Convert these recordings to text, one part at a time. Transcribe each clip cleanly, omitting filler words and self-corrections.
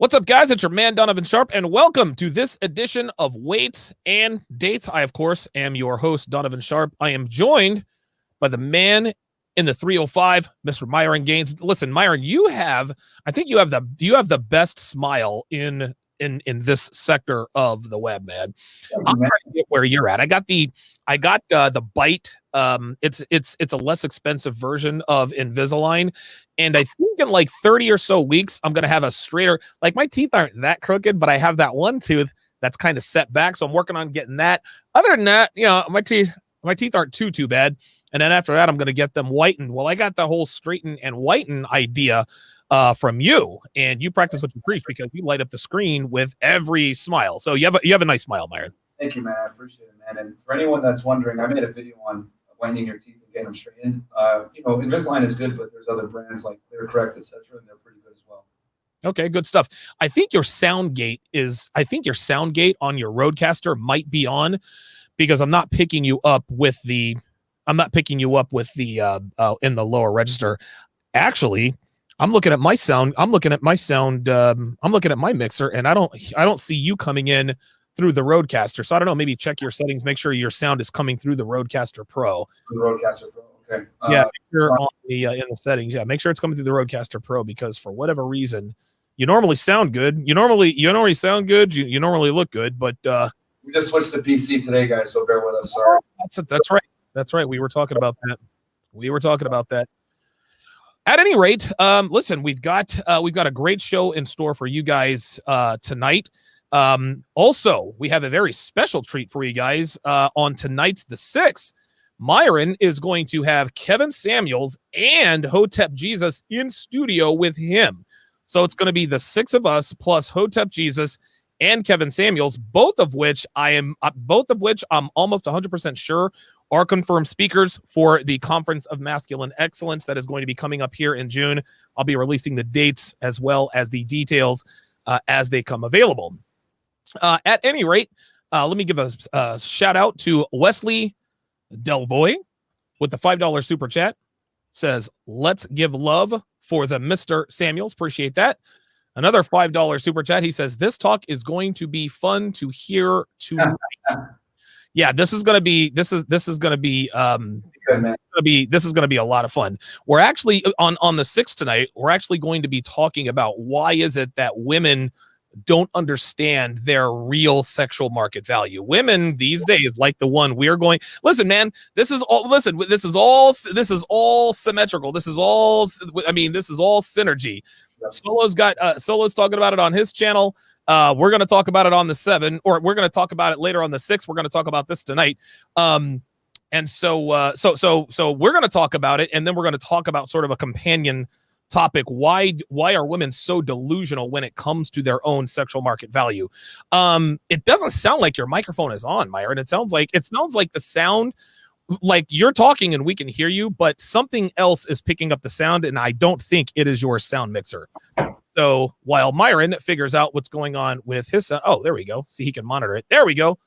What's up, guys? It's your man, Donovan Sharpe, and welcome to this edition of Weights and Dates. I, of course, am your host, Donovan Sharpe. I am joined by the man in the 305, Mr. Myron Gaines. Listen, Myron, I think you have the best smile in this sector of the web, man. I'm trying to get where you're at. I got the Bite. It's a less expensive version of Invisalign, and I think in like 30 or so weeks, I'm gonna have a straighter. Like, my teeth aren't that crooked, but I have that one tooth that's kind of set back, so I'm working on getting that. Other than that, my teeth aren't too bad. And then after that, I'm gonna get them whitened. Well, I got the whole straighten and whiten idea from you, and you practice what you preach because you light up the screen with every smile. So you have a nice smile, Myron. Thank you, man. I appreciate it, man. And for anyone that's wondering, I made a video on whitening your teeth and getting them straightened. Invisalign is good, but there's other brands like ClearCorrect, etc., and they're pretty good as well. Okay, good stuff. I think your sound gate on your Rodecaster might be on, because I'm not picking you up with the in the lower register. Actually, I'm looking at my sound. I'm looking at my mixer, and I don't see you coming in through the Rodecaster. So I don't know, maybe check your settings, make sure your sound is coming through the Rodecaster Pro. The Rodecaster Pro, okay. Yeah, make sure on the in the settings. Yeah, make sure it's coming through the Rodecaster Pro, because for whatever reason, you normally sound good. You normally sound good. You normally look good, but we just switched to PC today, guys, so bear with us. Sorry. That's right. That's right. We were talking about that. At any rate, listen, we've got a great show in store for you guys tonight. Also, we have a very special treat for you guys on tonight's the 6th. Myron is going to have Kevin Samuels and Hotep Jesus in studio with him. So it's going to be the 6 of us plus Hotep Jesus and Kevin Samuels, both of which I'm almost 100% sure are confirmed speakers for the Conference of Masculine Excellence that is going to be coming up here in June. I'll be releasing the dates as well as the details as they come available. At any rate, let me give a shout out to Wesley Delvoye with the $5 super chat. Says, let's give love for the Mr. Samuels. Appreciate that. Another $5 super chat. He says, this talk is going to be fun to hear tonight. Yeah, this is gonna be a lot of fun. We're actually on the 6th tonight. We're actually going to be talking about why is it that women don't understand their real sexual market value. Women these days, like the one we're going. Listen, man, this is all symmetrical. This is all synergy. Solo's talking about it on his channel. We're going to talk about it on the 7, or we're going to talk about it later on the 6. We're going to talk about this tonight. And so we're going to talk about it, and then we're going to talk about sort of a companion topic. Why are women so delusional when it comes to their own sexual market value? It doesn't sound like your microphone is on, Myron. It sounds like the sound, like you're talking and we can hear you, but something else is picking up the sound, and I don't think it is your sound mixer. So while Myron figures out what's going on with his sound, oh, there we go. See, he can monitor it. There we go.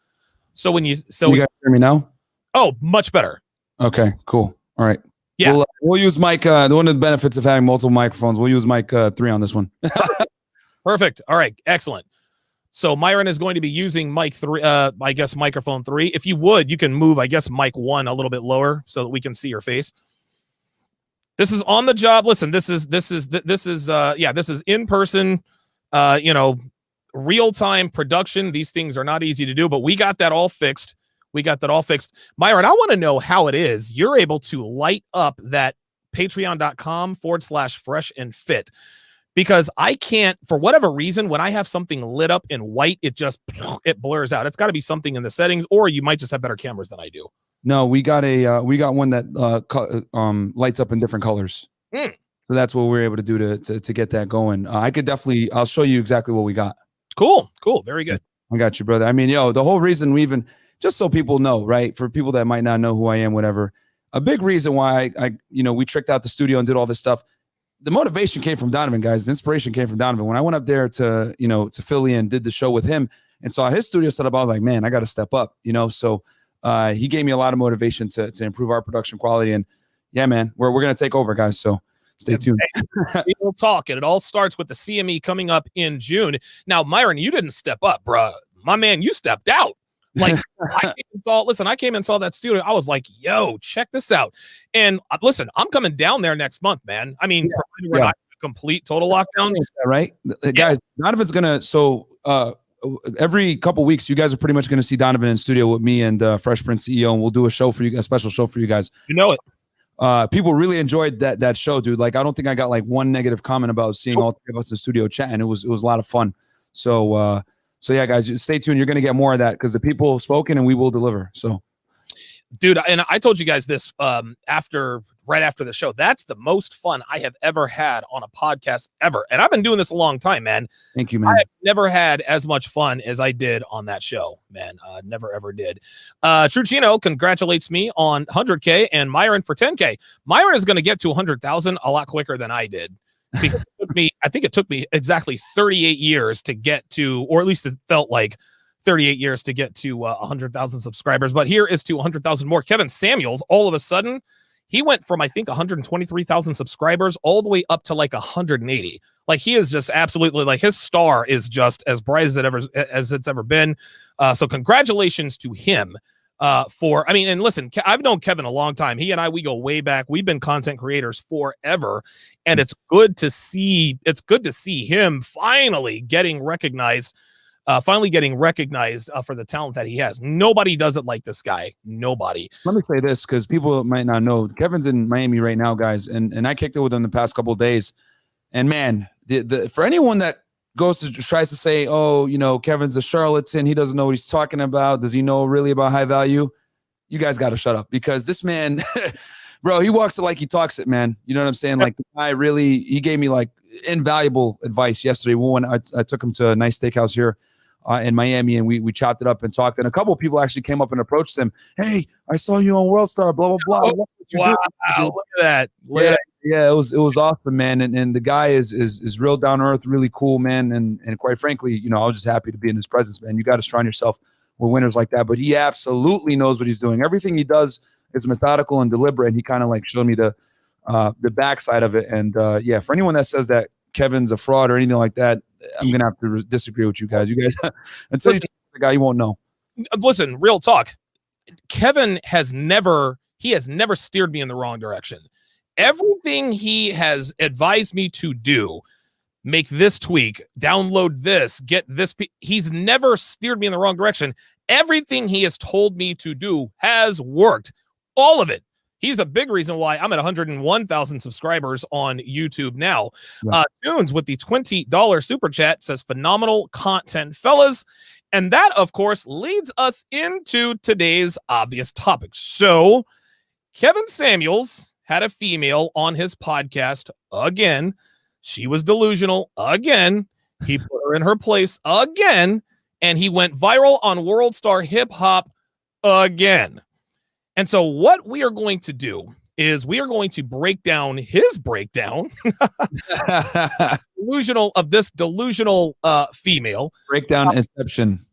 So you guys hear me now? Oh, much better. Okay, cool. All right. Yeah. We'll use mic. One of the benefits of having multiple microphones, we'll use mic 3 on this one. Perfect. All right. Excellent. So Myron is going to be using mic 3, I guess microphone 3. If you would, you can move, I guess, mic 1 a little bit lower so that we can see your face. This is on the job. Listen, this is in person, real-time production. These things are not easy to do, but we got that all fixed. Myron, I want to know how it is you're able to light up that patreon.com/fresh and fit, because I can't, for whatever reason, when I have something lit up in white, it blurs out. It's got to be something in the settings, or you might just have better cameras than I do. No, we got one that lights up in different colors. So that's what we're able to do to get that going. I'll show you exactly what we got. Cool. Very good. I got you, brother. I mean, the whole reason just so people know, right? For people that might not know who I am, whatever, a big reason why we tricked out the studio and did all this stuff. The motivation came from Donovan, guys. The inspiration came from Donovan. When I went up there to Philly and did the show with him and saw his studio set up, I was like, man, I got to step up, So he gave me a lot of motivation to improve our production quality. And yeah, man, we're going to take over, guys. So Stay tuned. We'll talk, and it all starts with the CME coming up in June. Now, Myron, you didn't step up, bruh. My man, you stepped out. Like, I came and saw that studio. I was like, yo, check this out. And listen, I'm coming down there next month, man. I mean, we're not complete total lockdown. Right? Guys, Donovan's going to, every couple weeks, you guys are pretty much going to see Donovan in studio with me and Fresh Prince CEO, and we'll do a show for you, a special show for you guys. You know it. People really enjoyed that show, dude. Like, I don't think I got like one negative comment about seeing all three of us in the studio chatting. It was a lot of fun. So yeah, guys, stay tuned. You're going to get more of that because the people have spoken and we will deliver. So, dude, and I told you guys this right after the show. That's the most fun I have ever had on a podcast ever. And I've been doing this a long time, man. Thank you, man. I've never had as much fun as I did on that show, man. Never, ever did. Trucino congratulates me on 100K and Myron for 10K. Myron is going to get to 100,000 a lot quicker than I did. Because I think it took me exactly 38 years to get to, or at least it felt like 38 years to get to 100,000 subscribers. But here is to 100,000 more. Kevin Samuels, all of a sudden, he went from, I think, 123,000 subscribers all the way up to like 180. Like, he is just absolutely, like, his star is just as bright as it's ever been. So congratulations to him. And listen, I've known Kevin a long time. He and I, we go way back. We've been content creators forever, and it's good to see him finally getting recognized for the talent that he has. Nobody does it like this guy. Nobody. Let me say this, because people might not know. Kevin's in Miami right now, guys, and I kicked it with him the past couple of days. And man, for anyone that tries to say, oh, Kevin's a charlatan, he doesn't know what he's talking about, does he know really about high value? You guys got to shut up, because this man, bro, he walks it like he talks it, man. You know what I'm saying? Like, the guy really, he gave me like invaluable advice yesterday when I took him to a nice steakhouse here in Miami, and we chopped it up and talked. And a couple of people actually came up and approached him. Hey, I saw you on World Star, blah, blah, blah. Wow, look at that. Yeah, it was awesome, man. And the guy is real down to earth, really cool, man. And quite frankly, I was just happy to be in his presence, man. You got to surround yourself with winners like that. But he absolutely knows what he's doing. Everything he does is methodical and deliberate. And he kind of like showed me the backside of it. And for anyone that says that Kevin's a fraud or anything like that, I'm gonna have to disagree with you guys. You guys, until you talk to the guy, you won't know. Listen, real talk. Kevin has never steered me in the wrong direction. Everything he has advised me to do, make this tweak, download this, get this. He's never steered me in the wrong direction. Everything he has told me to do has worked. All of it. He's a big reason why I'm at 101,000 subscribers on YouTube now. Yeah. Tunes with the $20 super chat says phenomenal content, fellas. And that, of course, leads us into today's obvious topic. So Kevin Samuels had a female on his podcast again. She was delusional again. He put her in her place again. And he went viral on World Star Hip Hop again. And so what we are going to do is we are going to break down his breakdown delusional female. Breakdown inception.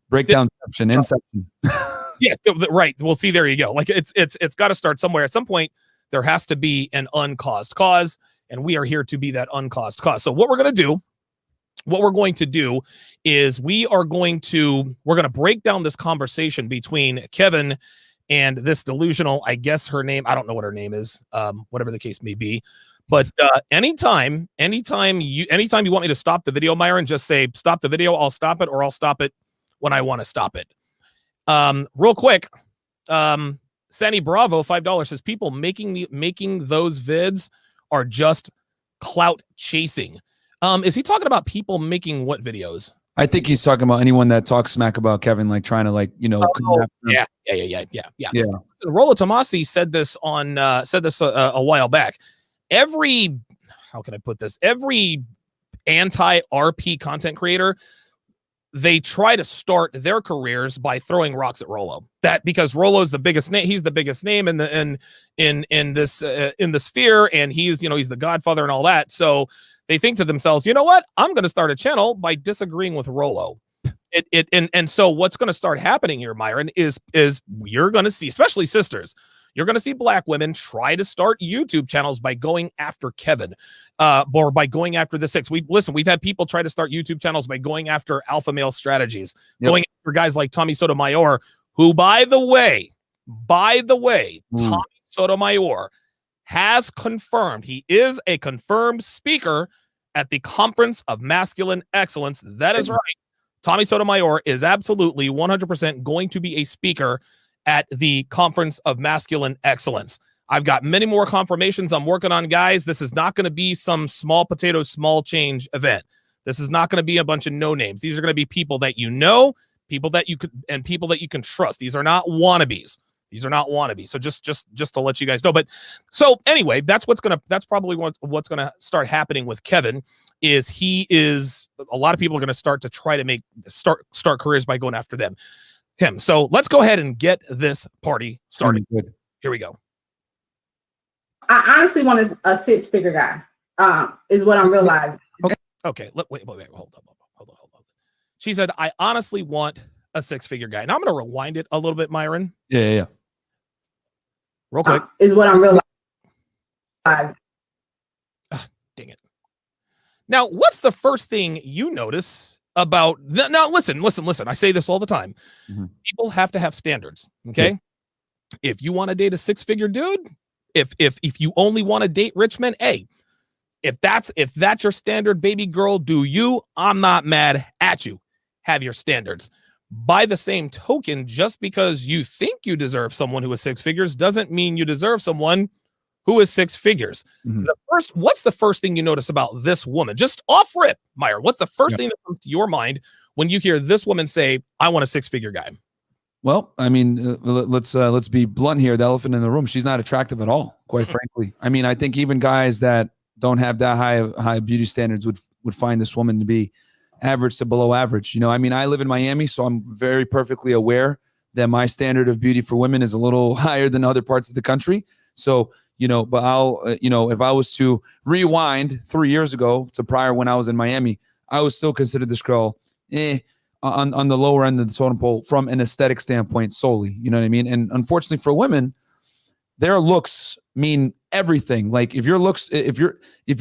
Yes, right. Well, see, there you go. Like it's got to start somewhere. At some point, there has to be an uncaused cause, and we are here to be that uncaused cause. So what we're going to do is we're going to break down this conversation between Kevin and this delusional, I guess her name, I don't know what her name is, whatever the case may be. But anytime you want me to stop the video, Myron, just say stop the video. I'll stop it, or I'll stop it when I want to stop it. Real quick, Sandy Bravo, $5 says people making those vids are just clout chasing. Is he talking about people making what videos? I think he's talking about anyone that talks smack about Kevin, like trying to Yeah. Rollo Tomasi said this a while back. How can I put this? Every anti-RP content creator, they try to start their careers by throwing rocks at Rollo. That because Rollo's the biggest name, he's the biggest name in the sphere, and he's the Godfather and all that. So they think to themselves, you know what? I'm going to start a channel by disagreeing with Rollo. And so what's going to start happening here, Myron, is you're going to see, especially sisters, You're going to see black women try to start YouTube channels by going after Kevin, or by going after the six. We've had people try to start YouTube channels by going after alpha male strategies, going after guys like Tommy Sotomayor, who, by the way, Tommy Sotomayor has confirmed he is a confirmed speaker at the Conference of Masculine Excellence. That is right. Tommy Sotomayor is absolutely 100% going to be a speaker at the Conference of Masculine Excellence. I've got many more confirmations I'm working on, guys. This is not going to be some small potato, small change event. This is not going to be a bunch of no names. These are going to be people that you know, people that you could, and people that you can trust. These are not wannabes. These are not wannabes. So just to let you guys know. But so anyway, that's probably what's gonna start happening with Kevin. A lot of people are gonna start to try to start careers by going after him. So let's go ahead and get this party started. Here we go. I honestly want a six-figure guy. Is what I'm realizing. Okay. Wait. Hold on. She said, "I honestly want a six-figure guy." Now I'm gonna rewind it a little bit, Myron. Yeah. Real quick. Is what I'm realizing. Dang it. Now, what's the first thing you notice about now? Listen. I say this all the time. People have to have standards. Okay. If you want to date a six-figure dude, if you only want to date rich men, hey, if that's your standard, baby girl, do you? I'm not mad at you. Have your standards. By the same token, just because you think you deserve someone who is six figures doesn't mean you deserve someone who is six figures. What's the first thing you notice about this woman? Just off rip, Meyer. What's the first thing that comes to your mind when you hear this woman say, "I want a six-figure guy"? Well, I mean, let's be blunt here. The elephant in the room. She's not attractive at all, quite frankly. I mean, I think even guys that don't have that high beauty standards would find this woman to be average to below average. I mean, I live in Miami, so I'm very perfectly aware that my standard of beauty for women is a little higher than other parts of the country. So, but I'll, if I was to rewind 3 years ago to prior when I was in Miami, I would still consider this girl on the lower end of the totem pole from an aesthetic standpoint solely. You know what I mean? And unfortunately for women, their looks mean everything. Like if you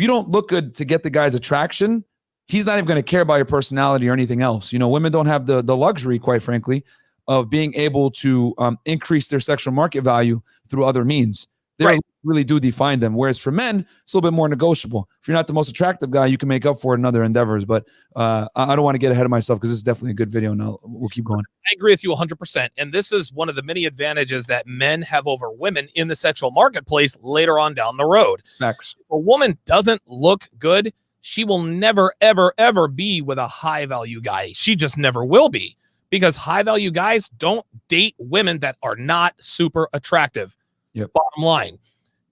don't look good to get the guy's attraction, he's not even going to care about your personality or anything else. Women don't have the luxury, quite frankly, of being able to increase their sexual market value through other means. They really do define them. Whereas for men, it's a little bit more negotiable. If you're not the most attractive guy, you can make up for it in other endeavors. But I don't want to get ahead of myself because this is definitely a good video. Now we'll keep going. I agree with you 100%. And this is one of the many advantages that men have over women in the sexual marketplace later on down the road. Facts. If a woman doesn't look good, she will never, ever, ever be with a high value guy. She just never will be, because high value guys don't date women that are not super attractive. Bottom line,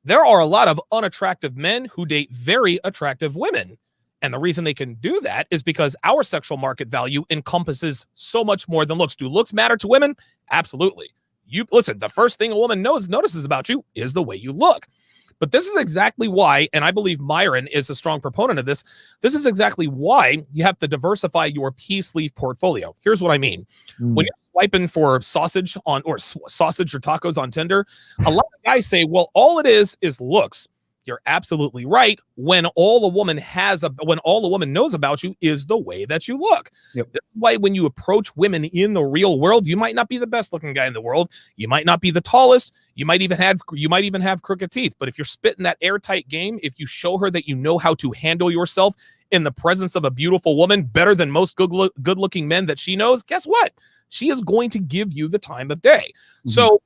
there are a lot of unattractive men who date very attractive women. And the reason they can do that is because our sexual market value encompasses so much more than looks. Do looks matter to women? Absolutely. Listen, the first thing a woman notices about you is the way you look. But this is exactly why, and I believe Myron is a strong proponent of this, this is exactly why you have to diversify your peace leaf portfolio. Here's what I mean. When you're swiping for sausage or tacos on Tinder, a lot of guys say, well, all it is looks. You're absolutely right. When all a woman knows about you is the way that you look. That's why when you approach women in the real world, you might not be the best looking guy in the world. You might not be the tallest. You might even have crooked teeth. But if you're spitting that airtight game, if you show her that you know how to handle yourself in the presence of a beautiful woman better than most good looking men that she knows, guess what? She is going to give you the time of day. So,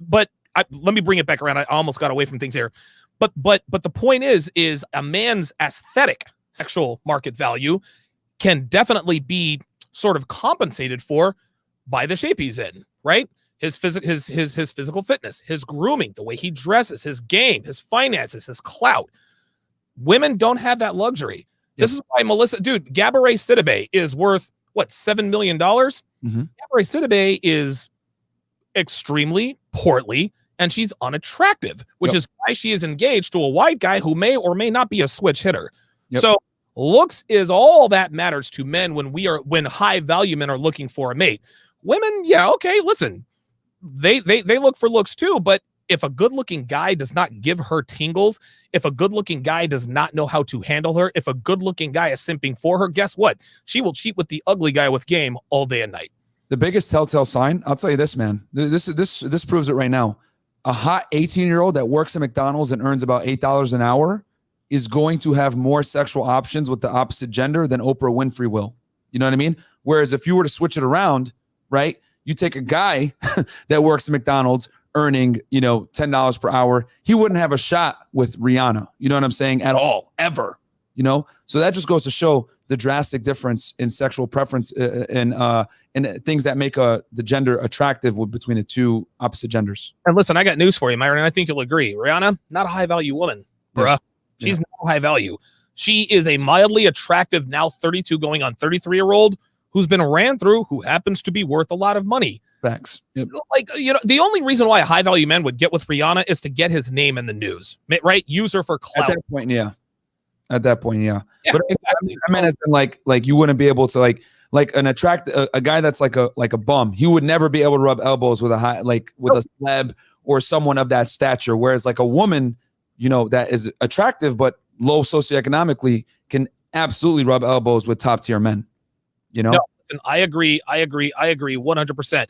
but let me bring it back around. I almost got away from things here. But the point is a man's aesthetic sexual market value can definitely be sort of compensated for by the shape he's in, right? His physical fitness, his grooming, the way he dresses, his game, his finances, his clout. Women don't have that luxury. This is why Gabourey Sidibe is worth what, $7 million? Gabourey Sidibe is extremely portly, and she's unattractive, which is why she is engaged to a white guy who may or may not be a switch hitter. So looks is all that matters to men when high value men are looking for a mate. Women, listen, they look for looks too, but if a good-looking guy does not give her tingles, if a good-looking guy does not know how to handle her, if a good-looking guy is simping for her, guess what? She will cheat with the ugly guy with game all day and night. The biggest telltale sign, I'll tell you this, man. This proves it right now. A hot 18-year-old that works at McDonald's and earns about $8 an hour is going to have more sexual options with the opposite gender than Oprah Winfrey will. You know what I mean? Whereas if you were to switch it around, right? You take a guy that works at McDonald's earning, $10 per hour, he wouldn't have a shot with Rihanna. You know what I'm saying? At all, ever. So that just goes to show the drastic difference in sexual preference and things that make the gender attractive between the two opposite genders. And listen, I got news for you, Myron. I think you'll agree. Rihanna, not a high value woman, bruh. She's not high value. She is a mildly attractive, now 32 going on 33-year-old who's been ran through, who happens to be worth a lot of money. Facts. Yep. Like, the only reason why a high value man would get with Rihanna is to get his name in the news, right? Use her for clout. At that point, yeah. Yeah, but exactly. I mean, as in like you wouldn't be able to like a guy that's like a bum. He would never be able to rub elbows with a celeb or someone of that stature. Whereas like a woman, that is attractive but low socioeconomically can absolutely rub elbows with top tier men. No, listen, I agree 100%.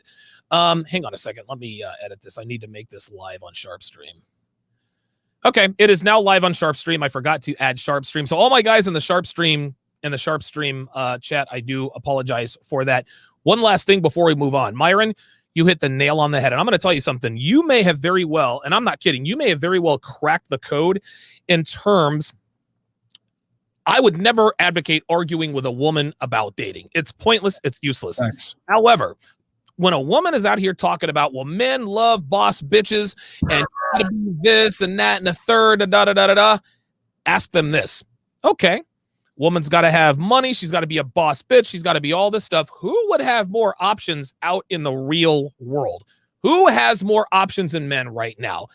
Hang on a second. Let me edit this. I need to make this live on Sharpe Stream. Okay, it is now live on Sharpe Stream. I forgot to add Sharpe Stream. So all my guys in the Sharpe Stream chat, I do apologize for that. One last thing before we move on. Myron, you hit the nail on the head. And I'm going to tell you something. You may have very well, and I'm not kidding, you may have very well cracked the code in terms. I would never advocate arguing with a woman about dating. It's pointless. It's useless. Thanks. However, when a woman is out here talking about, well, men love boss bitches and you gotta be this and that and the third, ask them this. Okay, woman's got to have money. She's got to be a boss bitch. She's got to be all this stuff. Who would have more options out in the real world? Who has more options in men right now?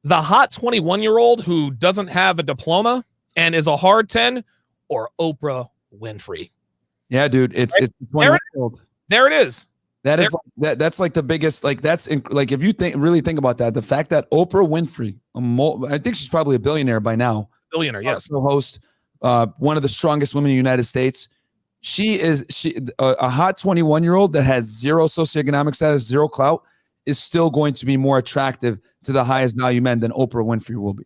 The hot 21-year-old who doesn't have a diploma and is a hard 10, or Oprah Winfrey? Yeah, dude, it's 21-year-old. There it is. That's like the biggest, like that's like if you really think about that, the fact that Oprah Winfrey, I think she's probably a billionaire by now. Billionaire, yes. Host, one of the strongest women in the United States. She a hot 21-year-old that has zero socioeconomic status, zero clout, is still going to be more attractive to the highest value men than Oprah Winfrey will be.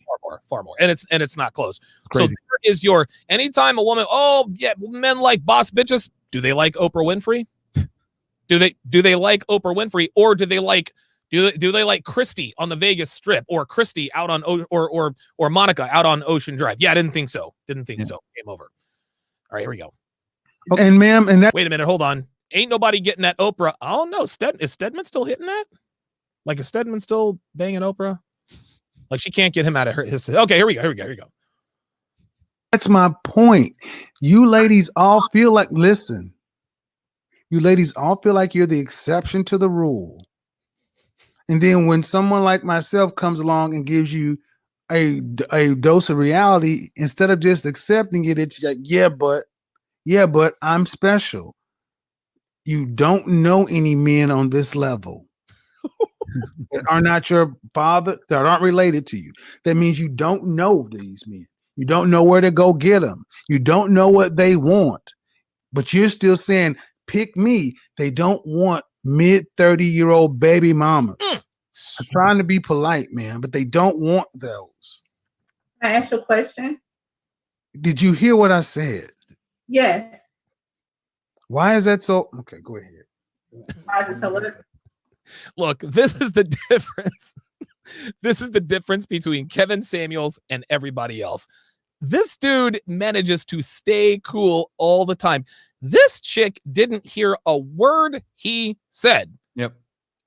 Far more. And it's not close. So there is your, anytime a woman, oh yeah, men like boss bitches. Do they like Oprah Winfrey? Do they like Oprah Winfrey, or do they like Christy on the Vegas Strip, or Christy out on or Monica out on Ocean Drive? Yeah, I didn't think so. So. Game over. All right, here we go. Okay. And ma'am, and that. Wait a minute, hold on. Ain't nobody getting that Oprah. Oh no, is Stedman still hitting that? Like, is Stedman still banging Oprah? Like, she can't get him out of his. Okay, here we go. That's my point. You ladies all feel like, listen. You ladies all feel like you're the exception to the rule. And then when someone like myself comes along and gives you a dose of reality, instead of just accepting it, it's like, yeah, but I'm special. You don't know any men on this level that are not your father, that aren't related to you. That means you don't know these men. You don't know where to go get them. You don't know what they want. But you're still saying, pick me. They don't want mid-30-year-old baby mamas. I'm trying to be polite, man, but they don't want those. Can I ask you a question? Did you hear what I said? Yes. Why is that so? Okay, go ahead. Why is it so? Look, this is the difference. This is the difference between Kevin Samuels and everybody else. This dude manages to stay cool all the time. This chick didn't hear a word he said. Yep.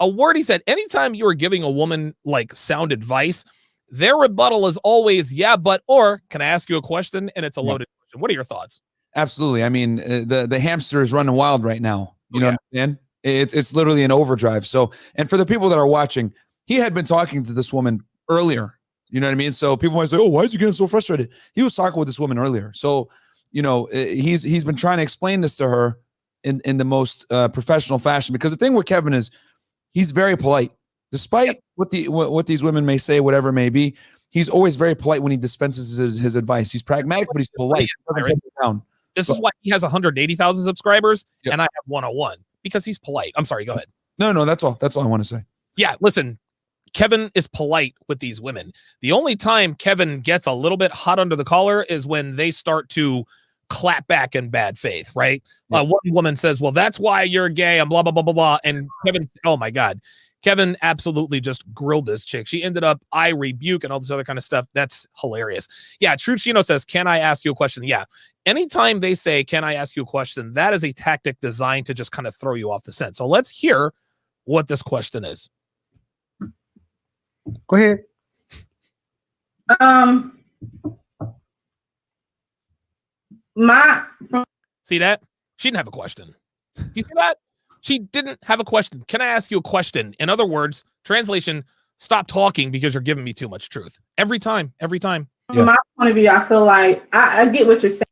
A word he said. Anytime you are giving a woman like sound advice, their rebuttal is always, yeah, but, or can I ask you a question? And it's a loaded question. What are your thoughts? Absolutely. I mean, the hamster is running wild right now. You know what I'm saying? It's literally an overdrive. So, and for the people that are watching, he had been talking to this woman earlier. You know what I mean? So people might say, oh, why is he getting so frustrated? He was talking with this woman earlier. So, you know, he's been trying to explain this to her in the most professional fashion, because the thing with Kevin is he's very polite. Despite what these women may say, whatever it may be, he's always very polite when he dispenses his advice. He's pragmatic, but he's polite. This is why he has 180,000 subscribers, and I have 101 because he's polite. I'm sorry, go ahead. No, that's all. That's all I want to say. Yeah, listen, Kevin is polite with these women. The only time Kevin gets a little bit hot under the collar is when they start to clap back in bad faith, right? One woman says, well, that's why you're gay and blah, blah, blah, blah, blah. And Kevin, oh my God. Kevin absolutely just grilled this chick. She ended up, I rebuke and all this other kind of stuff. That's hilarious. Yeah, Trucino says, can I ask you a question? Yeah. Anytime they say, can I ask you a question, that is a tactic designed to just kind of throw you off the scent. So let's hear what this question is. Go ahead. See that? She didn't have a question. You see that? She didn't have a question. Can I ask you a question? In other words, translation, stop talking because you're giving me too much truth. Every time. From my point of view, I feel like I get what you're saying.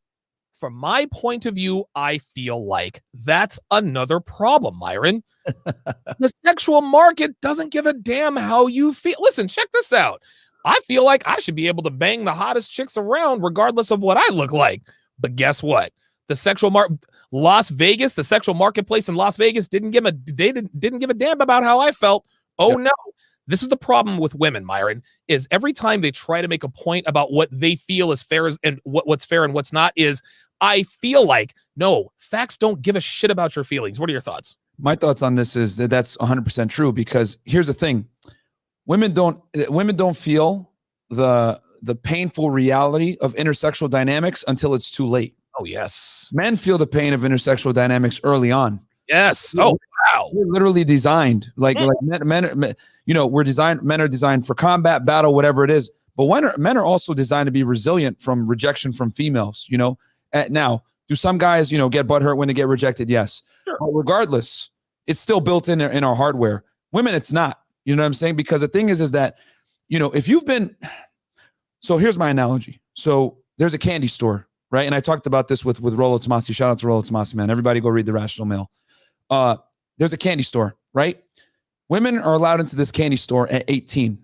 From my point of view, I feel like that's another problem, Myron. The sexual market doesn't give a damn how you feel. Listen, check this out. I feel like I should be able to bang the hottest chicks around regardless of what I look like. But guess what? The sexual Las Vegas, the sexual marketplace in Las Vegas didn't give a damn about how I felt. Oh no. This is the problem with women, Myron, is every time they try to make a point about what they feel is fair and what's fair and what's not is, I feel like, no, facts don't give a shit about your feelings. What are your thoughts? My thoughts on this is that that's 100% true, because here's the thing. Women don't feel the painful reality of intersexual dynamics until it's too late. Oh, yes. Men feel the pain of intersexual dynamics early on. Yes. Oh, wow. We're literally designed like men, you know, men are designed for combat, battle, whatever it is. But men are also designed to be resilient from rejection from females, you know. Now, do some guys, you know, get butthurt when they get rejected? Yes. Sure. But regardless, it's still built in our hardware. Women, it's not. You know what I'm saying? Because the thing is that, you know, if you've been, so here's my analogy. So there's a candy store, right? And I talked about this with Rollo Tomasi. Shout out to Rollo Tomasi, man. Everybody go read The Rational Male. There's a candy store, right? Women are allowed into this candy store at 18.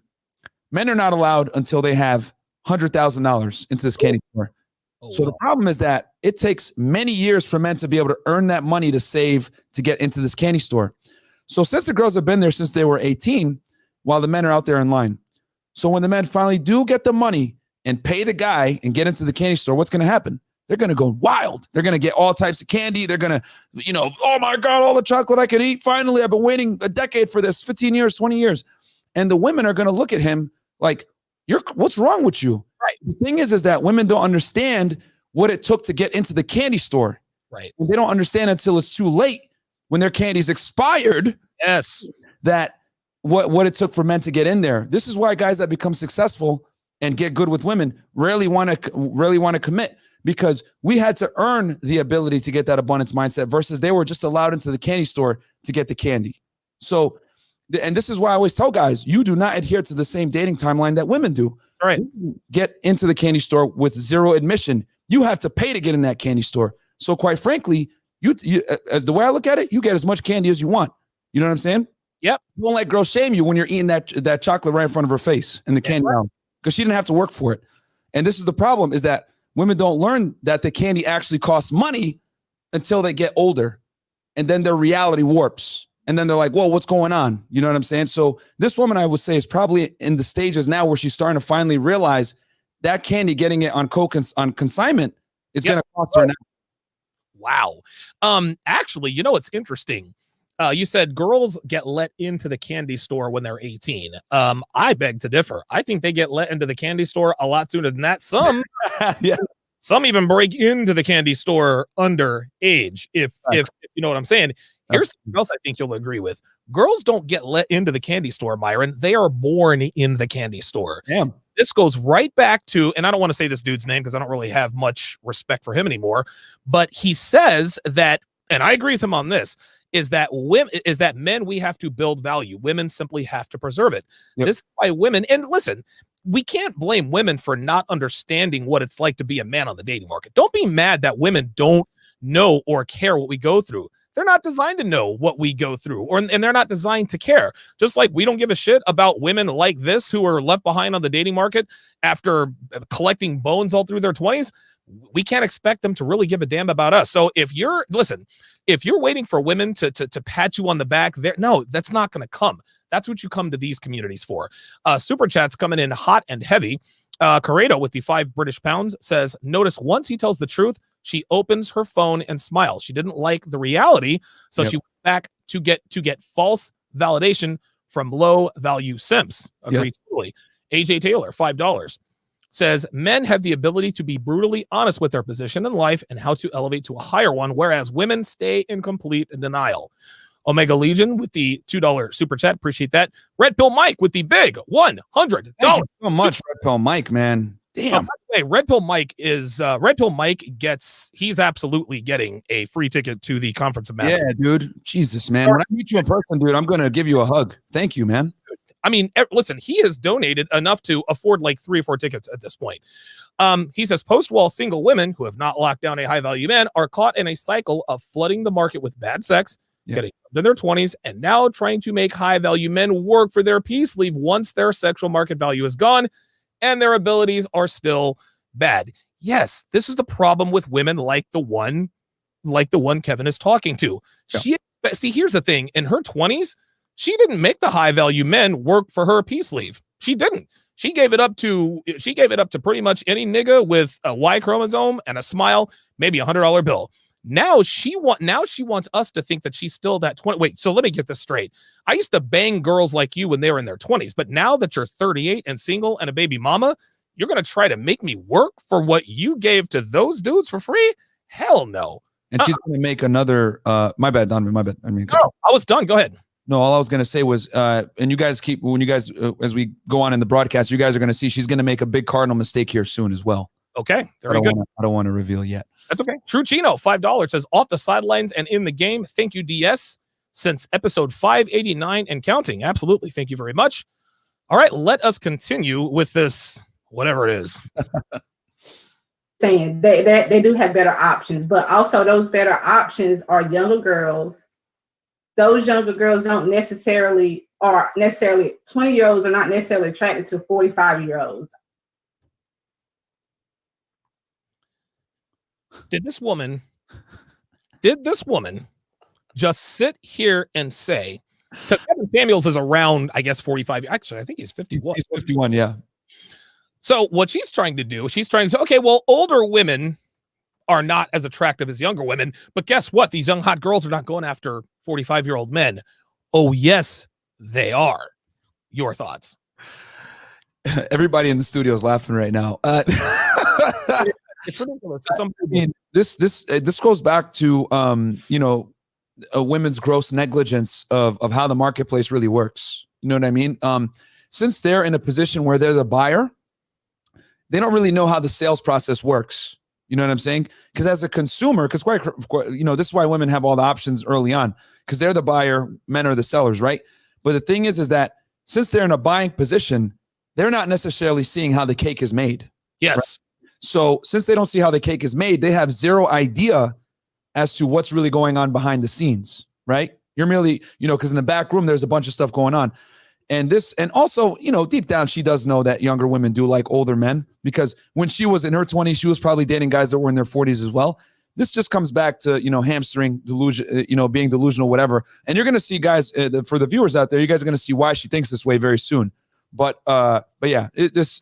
Men are not allowed until they have $100,000 into this candy store. Oh, so the problem is that it takes many years for men to be able to earn that money to save to get into this candy store. So since the girls have been there since they were 18, while the men are out there in line. So when the men finally do get the money and pay the guy and get into the candy store, what's going to happen? They're going to go wild. They're going to get all types of candy. They're going to, you know, oh my God, all the chocolate I could eat. Finally, I've been waiting a decade for this, 15 years, 20 years. And the women are going to look at him like, what's wrong with you? Right. The thing is that women don't understand what it took to get into the candy store. Right. And they don't understand until it's too late when their candy's expired. Yes. That what it took for men to get in there. This is why guys that become successful and get good with women rarely want to commit, because we had to earn the ability to get that abundance mindset versus they were just allowed into the candy store to get the candy. So, and this is why I always tell guys, you do not adhere to the same dating timeline that women do. All right. Get into the candy store with zero admission. You have to pay to get in that candy store. So quite frankly, you as the way I look at it, you get as much candy as you want. You know what I'm saying? Yep. You won't let girls shame you when you're eating that chocolate right in front of her face in the candy aisle, because she didn't have to work for it. And this is the problem, is that women don't learn that the candy actually costs money until they get older. And then their reality warps. And then they're like, whoa, what's going on? You know what I'm saying? So this woman, I would say, is probably in the stages now where she's starting to finally realize that candy, getting it on consignment is going to cost her now. Wow. Actually, you know, it's interesting. You said girls get let into the candy store when they're 18. I beg to differ. I think they get let into the candy store a lot sooner than that. Some, some even break into the candy store underage. If you know what I'm saying. Here's something else I think you'll agree with. Girls don't get let into the candy store, Myron. They are born in the candy store. Damn. This goes right back to, and I don't want to say this dude's name because I don't really have much respect for him anymore, but he says that, and I agree with him on this, is that men, we have to build value. Women simply have to preserve it. Yep. This is why women, and listen, we can't blame women for not understanding what it's like to be a man on the dating market. Don't be mad that women don't know or care what we go through. they're not designed to know what we go through, and they're not designed to care. Just like we don't give a shit about women like this who are left behind on the dating market after collecting bones all through their 20s. We can't expect them to really give a damn about us. So if you're waiting for women to pat you on the back, there, no, that's not going to come. That's what you come to these communities for. Super chats coming in hot and heavy. Corrado with the 5 British pounds says, notice once he tells the truth, she opens her phone and smiles. She didn't like the reality, so she went back to get false validation from low value simps. Agreed. Totally. AJ Taylor, $5, says men have the ability to be brutally honest with their position in life and how to elevate to a higher one, whereas women stay in complete denial. Omega Legion with the $2 super chat. Appreciate that. Red Pill Mike with the big $100. Thank you so much, Red Pill Mike, man. Damn. Hey, Red Pill Mike he's absolutely getting a free ticket to the Conference of Masters. Yeah, dude. Jesus, man. When I meet you in person, dude, I'm going to give you a hug. Thank you, man. I mean, listen, he has donated enough to afford like 3 or 4 tickets at this point. He says post-wall single women who have not locked down a high-value man are caught in a cycle of flooding the market with bad sex, getting to their 20s, and now trying to make high-value men work for their peace leave once their sexual market value is gone and their abilities are still bad. Yes, this is the problem with women like the one Kevin is talking to. Yeah. See, here's the thing. In her 20s, she didn't make the high-value men work for her peace leave. She didn't. She gave it up to pretty much any nigga with a Y chromosome and a smile, maybe $100 bill. Now she wants us to think that she's still that 20. Wait, so let me get this straight. I used to bang girls like you when they were in their 20s, but now that you're 38 and single and a baby mama, you're going to try to make me work for what you gave to those dudes for free? Hell no. And she's going to make another, my bad, Donovan, my bad. I mean, no, I was done. Go ahead. No, all I was going to say was, and you guys as we go on in the broadcast, you guys are going to see she's going to make a big cardinal mistake here soon as well. Okay. Very good. I don't want to reveal yet. That's okay. True Chino, $5 says off the sidelines and in the game. Thank you, DS, since episode 589 and counting. Absolutely. Thank you very much. All right. Let us continue with this, whatever it is. Saying they do have better options, but also those better options are younger girls. Those younger girls don't necessarily 20-year-olds are not necessarily attracted to 45-year-olds. Did this woman just sit here and say, because Kevin Samuels is around, I guess, 45. Actually, I think he's 51. He's 51, yeah. So what she's trying to do, she's trying to say, okay, well, older women are not as attractive as younger women, but guess what? These young hot girls are not going after 45-year-old men. Oh, yes, they are. Your thoughts? Everybody in the studio is laughing right now. It's ridiculous. I mean, this goes back to a women's gross negligence of how the marketplace really works. You know what I mean? Since they're in a position where they're the buyer, they don't really know how the sales process works. You know what I'm saying? Because as a consumer, this is why women have all the options early on, because they're the buyer, men are the sellers, right? But the thing is that since they're in a buying position, they're not necessarily seeing how the cake is made. Yes. Right? So since they don't see how the cake is made, they have zero idea as to what's really going on behind the scenes, right? You're merely, because in the back room, there's a bunch of stuff going on. And also, deep down, she does know that younger women do like older men, because when she was in her 20s, she was probably dating guys that were in their 40s as well. This just comes back to, hamstring delusion, being delusional, whatever. And you're going to see, guys, for the viewers out there, you guys are going to see why she thinks this way very soon. But yeah, it's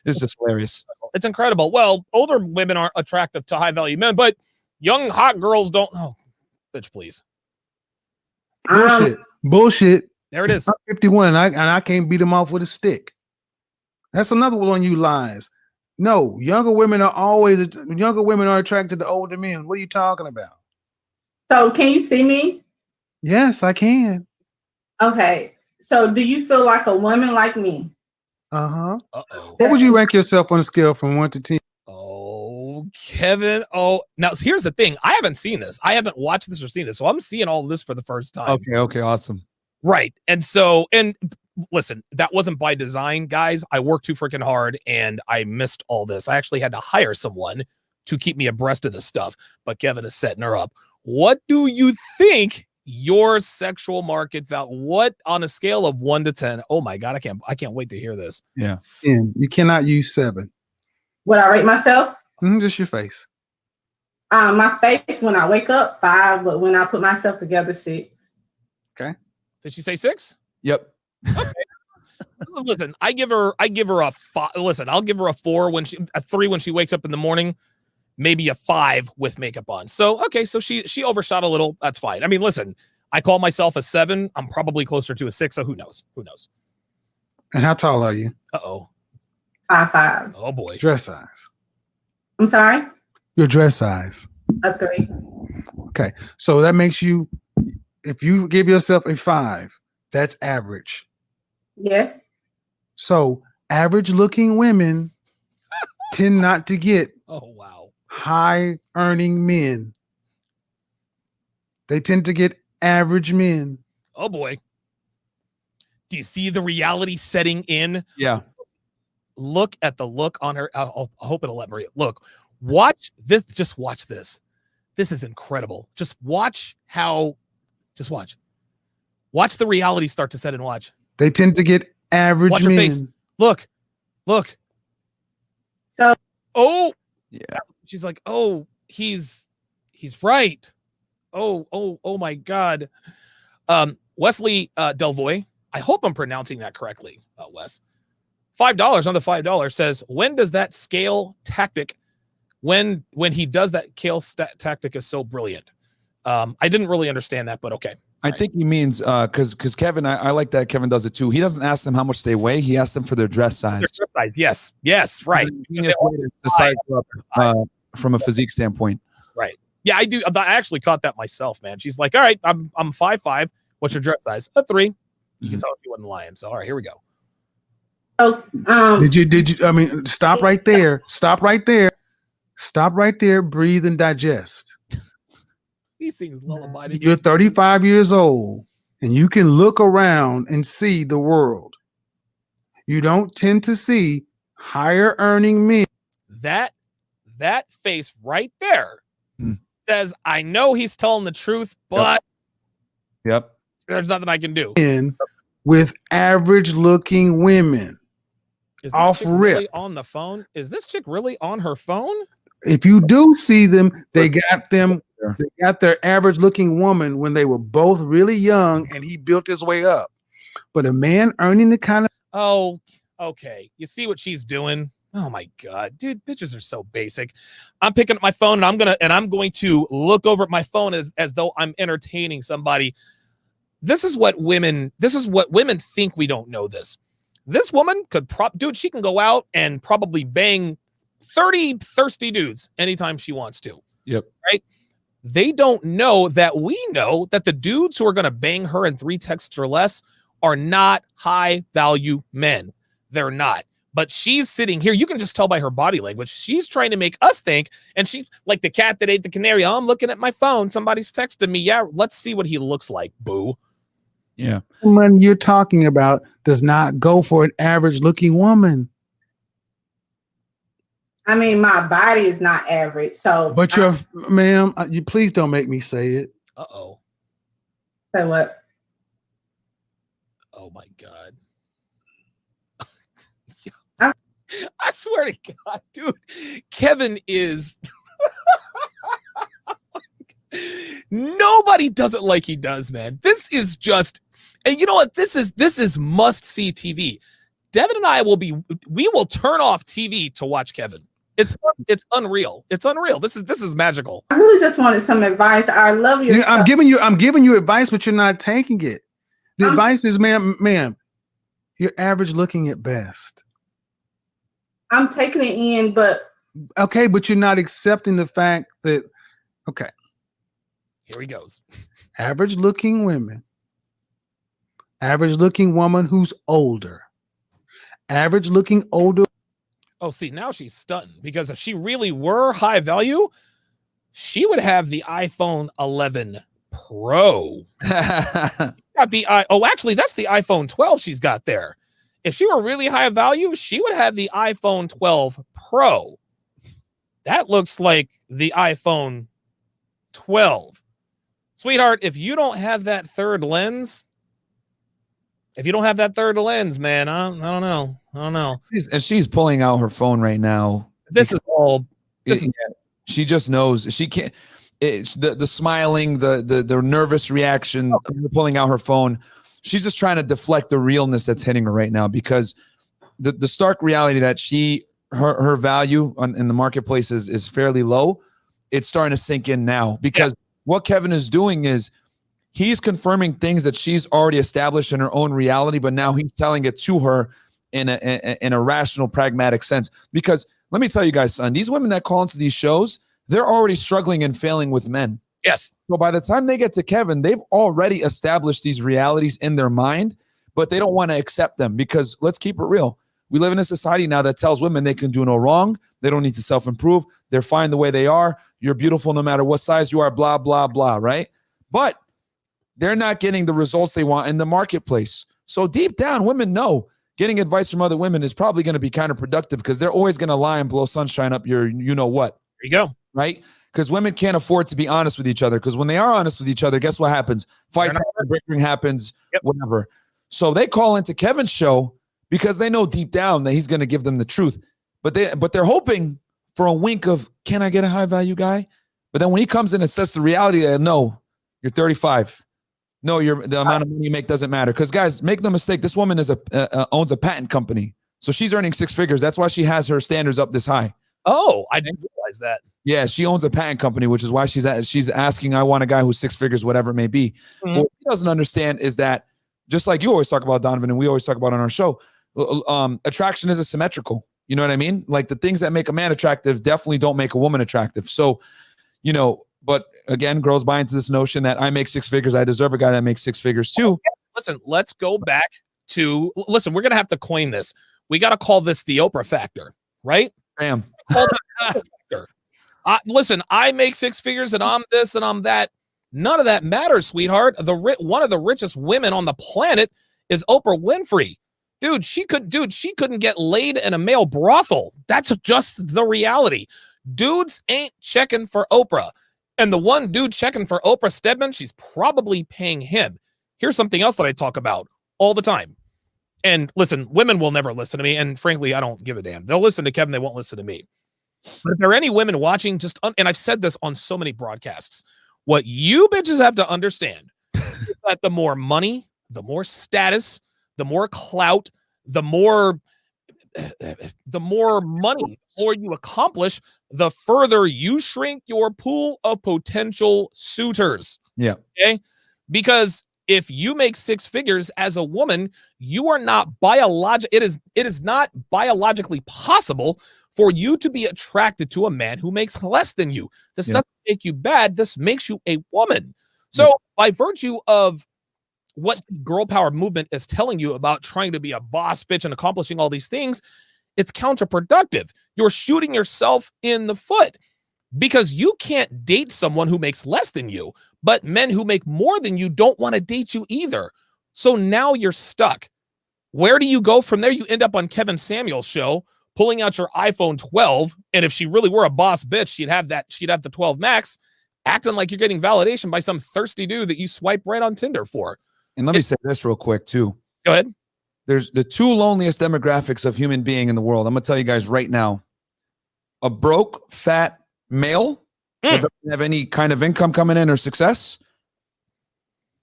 just hilarious. It's incredible. Well, older women aren't attractive to high value men, but young hot girls don't. Oh, bitch, please. Bullshit. There it is. I'm 51 and I can't beat them off with a stick. That's another one of you lies. No, younger women are attracted to older men. What are you talking about? So can you see me? Yes, I can. Okay. So do you feel like a woman like me? Uh-huh. Uh-oh. What would you rank yourself on a scale from 1 to 10? Oh, Kevin. Oh, now here's the thing. I haven't seen this. I haven't watched this or seen this. So I'm seeing all this for the first time. Okay. Awesome. Right. And listen, that wasn't by design, guys. I worked too freaking hard and I missed all this. I actually had to hire someone to keep me abreast of this stuff, but Kevin is setting her up. What do you think your sexual market value? What on a scale of 1 to 10? Oh my God, I can't wait to hear this. Yeah. And you cannot use 7. Would I rate myself? Just your face. My face when I wake up 5, but when I put myself together 6. Okay. Did she say 6? Yep. Okay. Listen, I give her a 5. Listen, I'll give her a 4 a 3 when she wakes up in the morning, maybe a 5 with makeup on. So okay, so she overshot a little. That's fine. I mean, listen, I call myself a 7. I'm probably closer to a 6. So who knows? Who knows? And how tall are you? 5'5". Oh boy. Dress size. I'm sorry. Your dress size. A 3. Okay. So that makes you, if you give yourself a 5, that's average. Yes. So average looking women tend not to get Oh wow. high earning men. They tend to get average men. Oh boy. Do you see the reality setting in? Yeah. Look at the look on her. I hope it'll let Maria look. Watch this. Just watch this. This is incredible. Just watch how. Just watch. Watch the reality start to set in. Watch. They tend to get average Watch men. her face. Look. So Oh. Yeah. She's like, oh, he's right. Oh my God. Wesley Delvoye. I hope I'm pronouncing that correctly, Wes. $5 on the $5 says, when does that scale tactic, when he does that tactic is so brilliant. I didn't really understand that, but okay. I think he means because Kevin, I like that Kevin does it too. He doesn't ask them how much they weigh. He asks them for their dress size. Their dress size. Yes, right. The size up, from a physique standpoint. Right. Yeah, I do. I actually caught that myself, man. She's like, all right, I'm 5'5". What's your dress size? A 3. You can tell if you wasn't lying. So all right, here we go. Did you I mean, stop right there. Stop right there. Breathe and digest. He sings lullaby. You're 35 years old and you can look around and see the world. You don't tend to see higher earning men. That face right there says, I know he's telling the truth, but Yep. there's nothing I can do. With average looking women. Is this off chick rip. really on the phone? Is this chick really on her phone? If you do see them, they got their average looking woman when they were both really young and he built his way up. But a man earning the kind of Oh, okay. You see what she's doing? Oh my God, dude, bitches are so basic. I'm picking up my phone and I'm going to look over at my phone as though I'm entertaining somebody. This is what women think we don't know this. This woman could she can go out and probably bang 30 thirsty dudes anytime she wants to. Yep. Right? They don't know that we know that the dudes who are going to bang her in 3 texts or less are not high value men. They're not. But she's sitting here. You can just tell by her body language. She's trying to make us think. And she's like the cat that ate the canary. Oh, I'm looking at my phone. Somebody's texting me. Yeah, let's see what he looks like, boo. Yeah. the woman you're talking about does not go for an average looking woman. I mean, my body is not average. So, But ma'am, you please don't make me say it. Uh-oh. Say what? Oh my God. I'm- I swear to God, dude, Kevin is nobody does it like he does, man. This is just, and you know what? This is must see TV. Devin and I we will turn off TV to watch Kevin. It's unreal. It's unreal. This is magical. I really just wanted some advice. I love your. I'm giving you advice, but you're not taking it. The advice is, ma'am, you're average looking at best. I'm taking it in, but okay, but you're not accepting the fact that okay. Here he goes. Average looking women. Average looking woman who's older. Average looking older. Oh, see, now she's stunned because if she really were high value, she would have the iPhone 11 Pro. Got the actually, that's the iPhone 12 she's got there. If she were really high value, she would have the iPhone 12 Pro. That looks like the iPhone 12. Sweetheart, if you don't have that third lens, man, I don't know. She's pulling out her phone right now. This is all. She just knows she can't. It's the smiling, the nervous reaction, pulling out her phone. She's just trying to deflect the realness that's hitting her right now, because the stark reality that her value in the marketplace is fairly low. It's starting to sink in now, because what Kevin is doing is he's confirming things that she's already established in her own reality, but now he's telling it to her in a rational, pragmatic sense. Because let me tell you guys, son, these women that call into these shows, they're already struggling and failing with men. Yes. So by the time they get to Kevin, they've already established these realities in their mind, but they don't want to accept them, because let's keep it real. We live in a society now that tells women they can do no wrong. They don't need to self-improve. They're fine the way they are. You're beautiful no matter what size you are, blah, blah, blah, right? But they're not getting the results they want in the marketplace. So deep down, women know getting advice from other women is probably going to be counterproductive, because they're always going to lie and blow sunshine up your you-know-what. There you go. Right? Because women can't afford to be honest with each other, because when they are honest with each other, guess what happens? Fights happen, bickering happens, whatever. So they call into Kevin's show because they know deep down that he's going to give them the truth. But they're hoping for a wink of, can I get a high value guy? But then when he comes in and says the reality that, no, you're 35. No, the amount of money you make doesn't matter. Because guys, make no mistake, this woman owns a patent company. So she's earning six figures. That's why she has her standards up this high. Oh, I didn't realize that. Yeah, she owns a patent company, which is why she's asking, I want a guy who's six figures, whatever it may be. Mm-hmm. What he doesn't understand is that, just like you always talk about, Donovan, and we always talk about on our show, attraction is asymmetrical. You know what I mean? Like, the things that make a man attractive definitely don't make a woman attractive. So, but again, girls buy into this notion that I make six figures, I deserve a guy that makes six figures too. Listen, let's go back to, we're going to have to coin this. We got to call this the Oprah factor, right? Bam. Listen, I make six figures and I'm this and I'm that. None of that matters, sweetheart. One of the richest women on the planet is Oprah Winfrey. Dude, she couldn't get laid in a male brothel. That's just the reality. Dudes ain't checking for Oprah. And the one dude checking for Oprah, Stedman, she's probably paying him. Here's something else that I talk about all the time. And listen, women will never listen to me. And frankly, I don't give a damn. They'll listen to Kevin. They won't listen to me. But if there are any women watching, and I've said this on so many broadcasts, what you bitches have to understand is that the more money, the more status, the more clout, the more money, the more you accomplish, the further you shrink your pool of potential suitors. Yeah. Okay. Because if you make six figures as a woman, you are not it is not biologically possible for you to be attracted to a man who makes less than you. This doesn't make you bad. This makes you a woman. So by virtue of what the girl power movement is telling you about trying to be a boss bitch and accomplishing all these things, it's counterproductive. You're shooting yourself in the foot, because you can't date someone who makes less than you, but men who make more than you don't want to date you either. So now you're stuck. Where do you go from there? You end up on Kevin Samuel's show, pulling out your iPhone 12. And if she really were a boss bitch, she'd have the 12 Max, acting like you're getting validation by some thirsty dude that you swipe right on Tinder for. And let me say this real quick too. Go ahead. There's the two loneliest demographics of human being in the world. I'm going to tell you guys right now. A broke, fat male that doesn't have any kind of income coming in or success.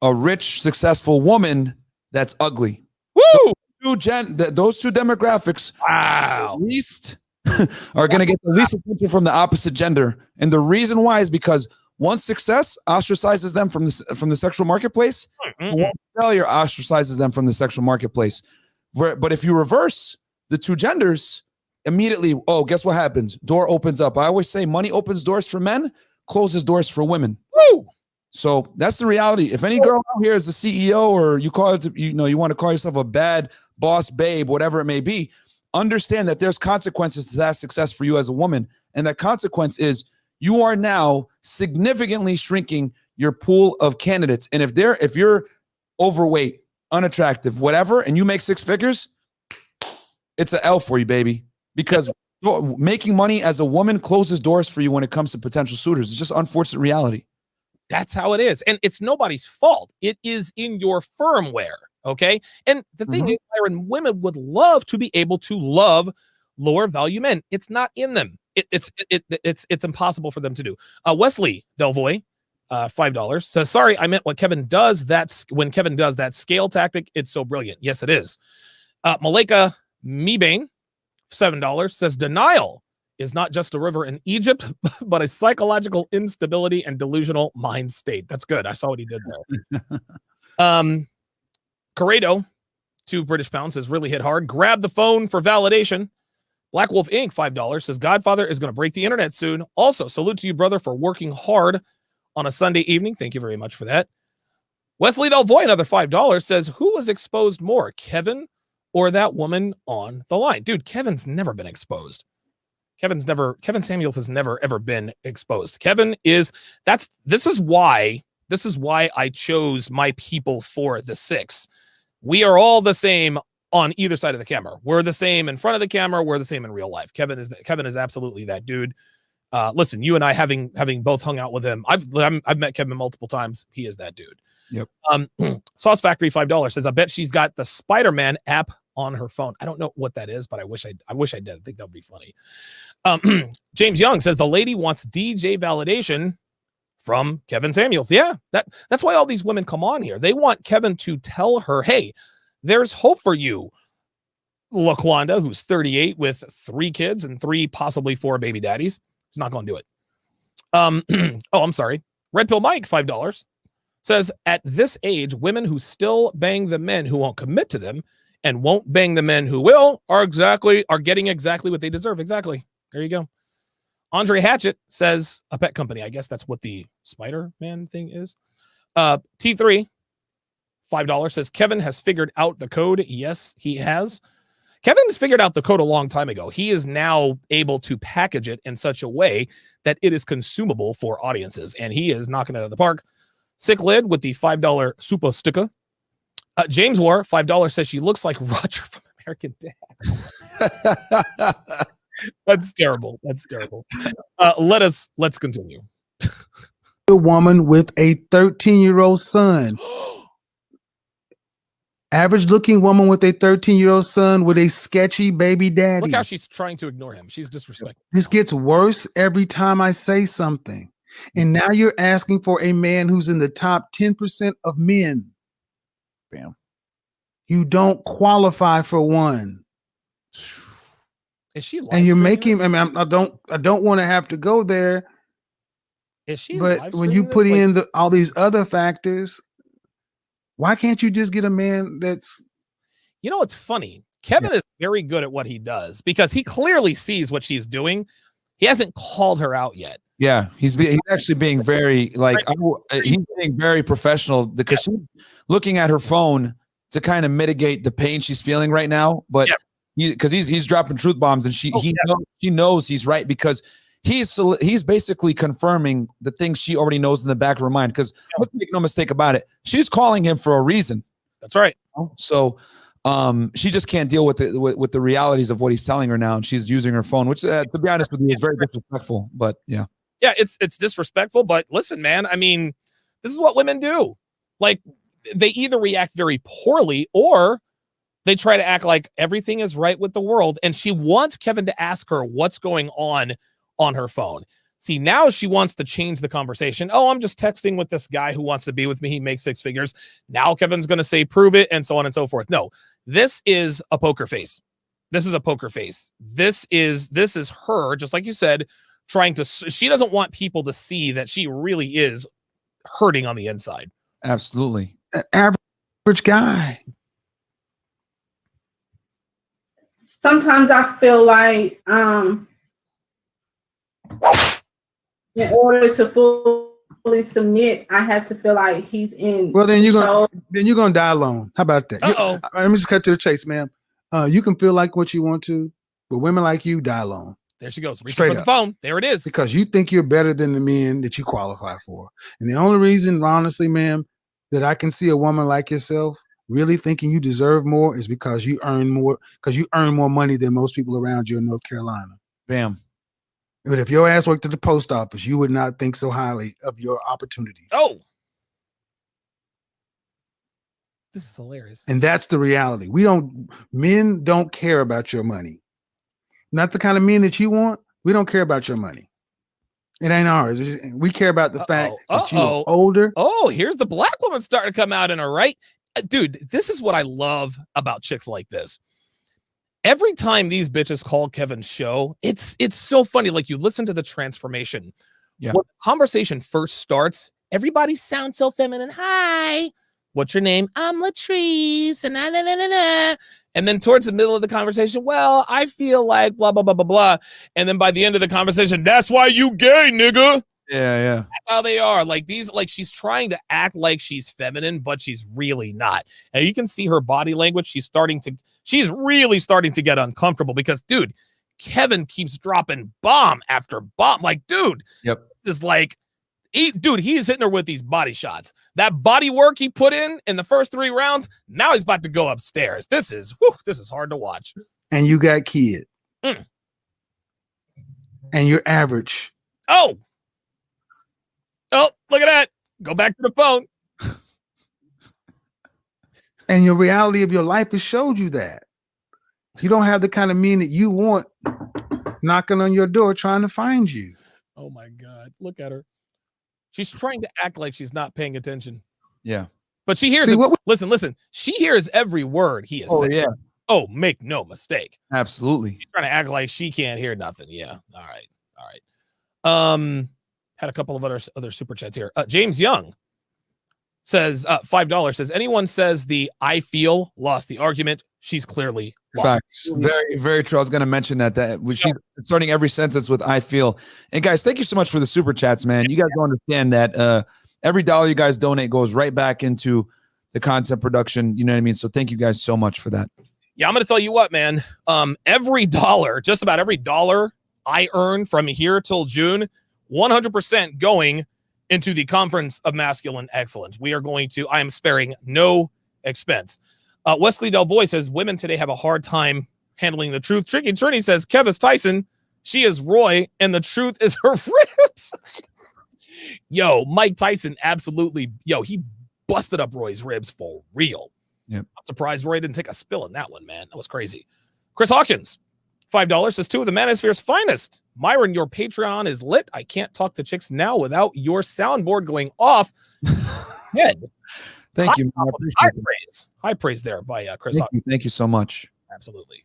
A rich, successful woman that's ugly. Woo! Those two demographics, wow, at least are going to get the least attention from the opposite gender. And the reason why is because one success ostracizes them from the sexual marketplace. One failure ostracizes them from the sexual marketplace. But if you reverse the two genders, immediately, guess what happens? Door opens up. I always say money opens doors for men, closes doors for women. Woo! So that's the reality. If any girl out here is a CEO, or you want to call yourself a bad boss babe, whatever it may be, understand that there's consequences to that success for you as a woman. And that consequence is you are now significantly shrinking your pool of candidates. And if you're overweight, unattractive, whatever, and you make six figures, it's an L for you, baby. Because making money as a woman closes doors for you when it comes to potential suitors. It's just unfortunate reality. That's how it is. And it's nobody's fault. It is in your firmware. Okay. And the thing is, Byron, women would love to be able to love lower value men. It's not in them. It's impossible for them to do. Wesley Delvoye, $5 says, sorry, I meant when Kevin does that scale tactic, it's so brilliant. Yes, it is. Malika Mebane, $7 says, denial is not just a river in Egypt, but a psychological instability and delusional mind state. That's good. I saw what he did there. Corrado, 2 British pounds, says, really hit hard. Grab the phone for validation. Black Wolf Inc., $5, says, Godfather is going to break the internet soon. Also, salute to you, brother, for working hard on a Sunday evening. Thank you very much for that. Wesley Delvoye, another $5, says, who was exposed more, Kevin or that woman on the line? Dude, Kevin's never been exposed. Kevin Samuels has never, ever been exposed. This is why I chose my people for the 6. We are all the same on either side of the camera. We're the same in front of the camera. We're the same in real life. Kevin is absolutely that dude. Listen, you and I having both hung out with him. I've met Kevin multiple times. He is that dude. Yep. Sauce Factory, $5 says, I bet she's got the Spider-Man app on her phone. I don't know what that is, but I wish I did. I think that would be funny. James Young says the lady wants DJ validation from Kevin Samuels. Yeah, that's why all these women come on here. They want Kevin to tell her, hey, there's hope for you. LaQuanda, who's 38 with 3 kids and 3, possibly 4 baby daddies. He's not going to do it. Oh, I'm sorry. Red Pill Mike, $5, says at this age, women who still bang the men who won't commit to them and won't bang the men who will are getting exactly what they deserve. Exactly. There you go. Andre Hatchett says a pet company. I guess that's what the Spider-Man thing is. T3, $5, says Kevin has figured out the code. Yes, he has. Kevin's figured out the code a long time ago. He is now able to package it in such a way that it is consumable for audiences, and he is knocking it out of the park. Sick Lid with the $5 super sticker. James War, $5, says she looks like Roger from American Dad. That's terrible. That's terrible. Let's continue. A woman with a 13-year-old son. Average looking woman with a 13-year-old son with a sketchy baby daddy. Look how she's trying to ignore him. She's disrespectful. This gets worse every time I say something. And now you're asking for a man who's in the top 10% of men. Bam. You don't qualify for one. Is she? And you're making. I mean, I don't want to have to go there. Is she? But when you put in all these other factors, why can't you just get a man that's? You know, it's funny. Kevin is very good at what he does because he clearly sees what she's doing. He hasn't called her out yet. Yeah, he's actually being very he's being very professional because she's looking at her phone to kind of mitigate the pain she's feeling right now. But because he's dropping truth bombs and she knows he's right because he's basically confirming the things she already knows in the back of her mind. Because let's make no mistake about it, she's calling him for a reason. That's right. So she just can't deal with the realities of what he's telling her now, and she's using her phone, which to be honest with you is very disrespectful. But yeah, it's disrespectful. But listen, man, I mean, this is what women do. Like they either react very poorly or they try to act like everything is right with the world, and she wants Kevin to ask her what's going on her phone. See, now she wants to change the conversation. Oh, I'm just texting with this guy who wants to be with me. He makes 6 figures. Now Kevin's going to say, prove it, and so on and so forth. No, this is a poker face. This is a poker face. This is her, just like you said, she doesn't want people to see that she really is hurting on the inside. Absolutely. An average guy. Sometimes I feel like, in order to fully submit, I have to feel like he's in. Well, then you're gonna die alone. How about that? Let me just cut to the chase, ma'am. You can feel like what you want to, but women like you die alone. There she goes. Reach for the phone. There it is. Because you think you're better than the men that you qualify for. And the only reason, honestly, ma'am, that I can see a woman like yourself really thinking you deserve more is because you earn more money than most people around you in North Carolina. Bam. But if your ass worked at the post office, you would not think so highly of your opportunities. Oh, this is hilarious. And that's the reality. Men don't care about your money. Not the kind of men that you want. We don't care about your money. It ain't ours. We care about the fact that you are older. Oh, here's the black woman starting to come out in her right. Dude, this is what I love about chicks like this. Every time these bitches call Kevin's show, it's so funny. Like, you listen to the transformation. Yeah. When the conversation first starts, everybody sounds so feminine. Hi, what's your name? I'm Latrice. And then towards the middle of the conversation, well, I feel like blah, blah, blah, blah, blah. And then by the end of the conversation, that's why you gay, nigga. Yeah. That's how they are. Like, she's trying to act like she's feminine, but she's really not. And you can see her body language. She's really starting to get uncomfortable because, dude, Kevin keeps dropping bomb after bomb. Like, dude, Yep. Is like, he's hitting her with these body shots. That body work he put in the first 3 rounds, now he's about to go upstairs. This is hard to watch. And you got kids. And you're average. Oh, look at that. Go back to the phone. And your reality of your life has showed you that. You don't have the kind of men that you want knocking on your door trying to find you. Oh my God. Look at her. She's trying to act like she's not paying attention. Yeah. But she hears listen. She hears every word he is saying. Yeah. Oh, make no mistake. Absolutely. She's trying to act like she can't hear nothing. Yeah. All right. Had a couple of other super chats here. James Young says $5 says, anyone says the I feel lost the argument, she's clearly lost. Facts. Very, very true. I was going to mention that she's starting every sentence with I feel. And guys, thank you so much for the super chats, man. You guys don't understand that every dollar you guys donate goes right back into the content production. You know what I mean? So thank you guys so much for that. Yeah, I'm going to tell you what, man. Just about every dollar I earn from here till June, 100% going into the Conference of Masculine Excellence. I am sparing no expense. Wesley Delvoye says, women today have a hard time handling the truth. Tricky Trini says, Kevis Tyson, she is Roy, and the truth is her ribs. Yo, Mike Tyson absolutely, he busted up Roy's ribs for real. Yep. I'm surprised Roy didn't take a spill in that one, man. That was crazy. Chris Hawkins, $5 says, 2 of the Manosphere's finest. Myron, your Patreon is lit. I can't talk to chicks now without your soundboard going off. Head. Thank you. High praise there by Chris Hawkins. Thank you so much. Absolutely.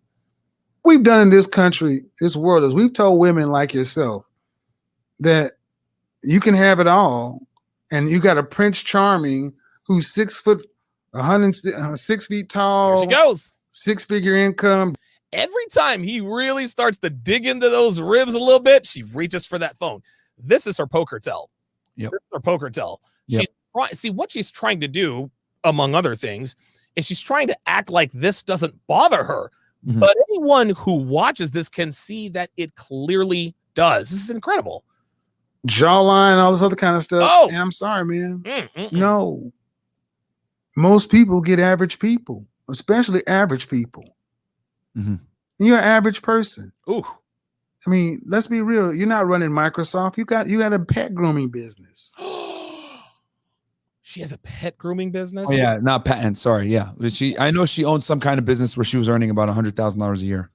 We've done in this country, this world, is we've told women like yourself that you can have it all, and you got a Prince Charming who's 6 feet tall. Here she goes. 6-figure income. Every time he really starts to dig into those ribs a little bit, she reaches for that phone. This is her poker tell. Yep. This is her poker tell. Yep. See, what she's trying to do, among other things, is she's trying to act like this doesn't bother her. Mm-hmm. But anyone who watches this can see that it clearly does. This is incredible. Jawline, all this other kind of stuff. Oh, and I'm sorry, man. No. Most people get average people, especially average people. Mm-hmm. You're an average person. Ooh. I mean, let's be real. You're not running Microsoft. You got a pet grooming business. She has a pet grooming business? Oh, yeah, not patent. Sorry. Yeah. I know she owns some kind of business where she was earning about $100,000 a year.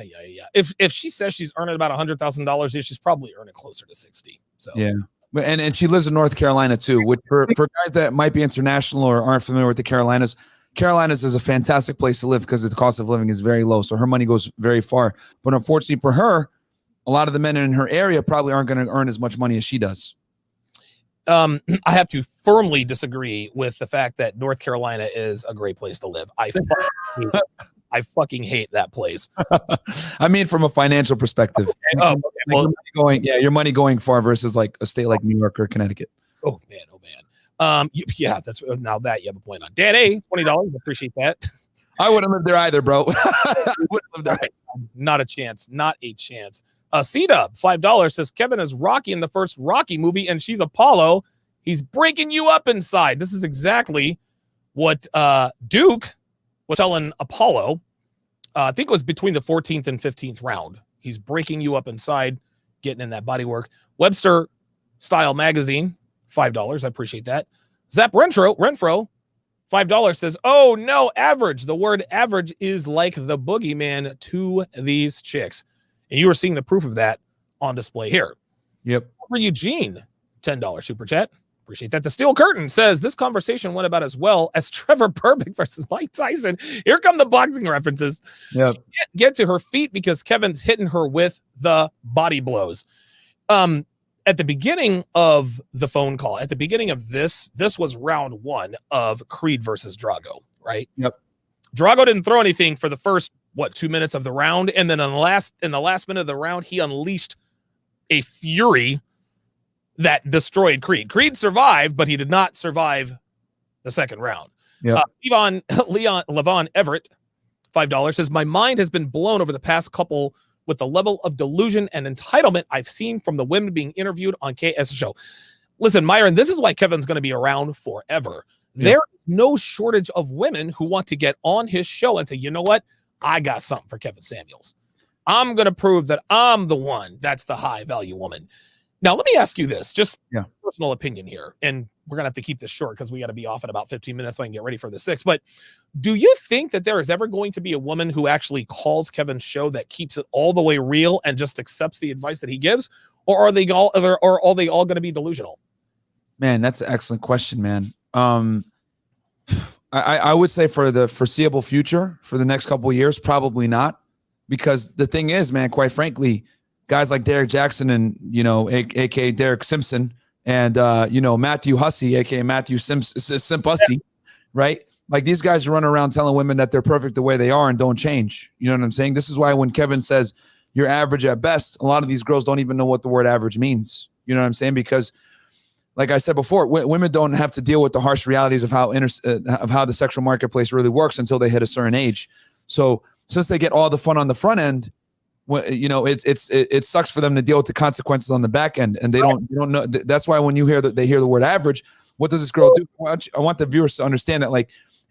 Yeah. If she says she's earning about $100,000 a year, she's probably earning closer to 60. So yeah. And she lives in North Carolina too, which for guys that might be international or aren't familiar with the Carolinas is a fantastic place to live because the cost of living is very low. So her money goes very far. But unfortunately for her, a lot of the men in her area probably aren't going to earn as much money as she does. I have to firmly disagree with the fact that North Carolina is a great place to live. I fucking hate that place. I mean, from a financial perspective. Okay. Well, your money going far versus like a state like New York or Connecticut. Oh man. That's now that you have a point on. Dan A, $20. Appreciate that. I wouldn't live there either, bro. I wouldn't live there. Not a chance. C-Dub, $5 says Kevin is Rocky in the first Rocky movie, and she's Apollo. He's breaking you up inside. This is exactly what Duke was telling Apollo. I think it was between the 14th and 15th round. He's breaking you up inside. getting in that body work. Webster Style Magazine, $5. I appreciate that. Zap Renfro, $5 says, oh no, average. The word average is like the boogeyman to these chicks. And you are seeing the proof of that on display here. Yep. For Eugene, $10 super chat. Appreciate that. The Steel Curtain says this conversation went about as well as Trevor Burbick versus Mike Tyson. Here come the boxing references. Yep. She can't get to her feet because Kevin's hitting her with the body blows. At the beginning of the phone call, at the beginning of this was round 1 of Creed versus Drago, right? Yep. Drago didn't throw anything for the first 2 minutes of the round, and then in the last minute of the round, he unleashed a fury that destroyed Creed. Creed survived, but he did not survive the second round. Yep. Levon Everett, $5 says, my mind has been blown over the past couple with the level of delusion and entitlement I've seen from the women being interviewed on KS show. Listen, Myron, this is why Kevin's going to be around forever. Yeah. There is no shortage of women who want to get on his show and say, you know what? I got something for Kevin Samuels. I'm going to prove that I'm the one that's the high value woman. Now, let me ask you this, just personal opinion here, and we're going to have to keep this short because we got to be off in about 15 minutes so I can get ready for the 6th. But do you think that there is ever going to be a woman who actually calls Kevin's show that keeps it all the way real and just accepts the advice that he gives? Or are they all going to be delusional? Man, that's an excellent question, man. I would say for the foreseeable future, for the next couple of years, probably not. Because the thing is, man, quite frankly, guys like Derek Jackson and, aka Derek Simpson, and, Matthew Hussey, aka Matthew Simp Hussey, right? Like these guys run around telling women that they're perfect the way they are and don't change. You know what I'm saying? This is why when Kevin says you're average at best, a lot of these girls don't even know what the word average means. You know what I'm saying? Because like I said before, women don't have to deal with the harsh realities of how the sexual marketplace really works until they hit a certain age. So since they get all the fun on the front end, it sucks for them to deal with the consequences on the back end, and they don't know. That's why when you hear that they hear the word average, what does this girl do? I want the viewers to understand that, like,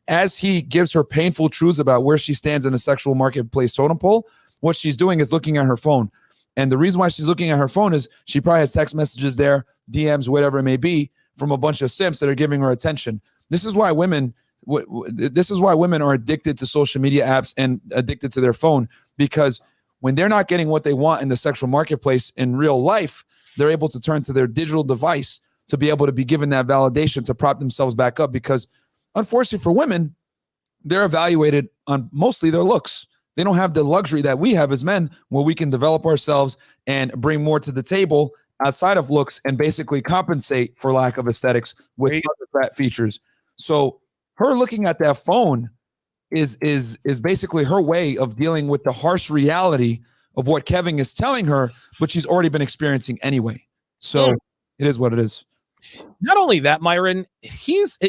as he gives her painful truths about where she stands in the sexual marketplace totem pole, what she's doing is looking at her phone. And the reason why she's looking at her phone is she probably has text messages there, DMs, whatever it may be, from a bunch of simps that are giving her attention. This is why women are addicted to social media apps and addicted to their phone, because when they're not getting what they want in the sexual marketplace in real life, they're able to turn to their digital device to be able to be given that validation to prop themselves back up. Because unfortunately for women, they're evaluated on mostly their looks. They don't have the luxury that we have as men, where we can develop ourselves and bring more to the table outside of looks and basically compensate for lack of aesthetics with other features. So her looking at that phone is basically her way of dealing with the harsh reality of what Kevin is telling her, but she's already been experiencing anyway. So it is what it is. Not only that, Myron,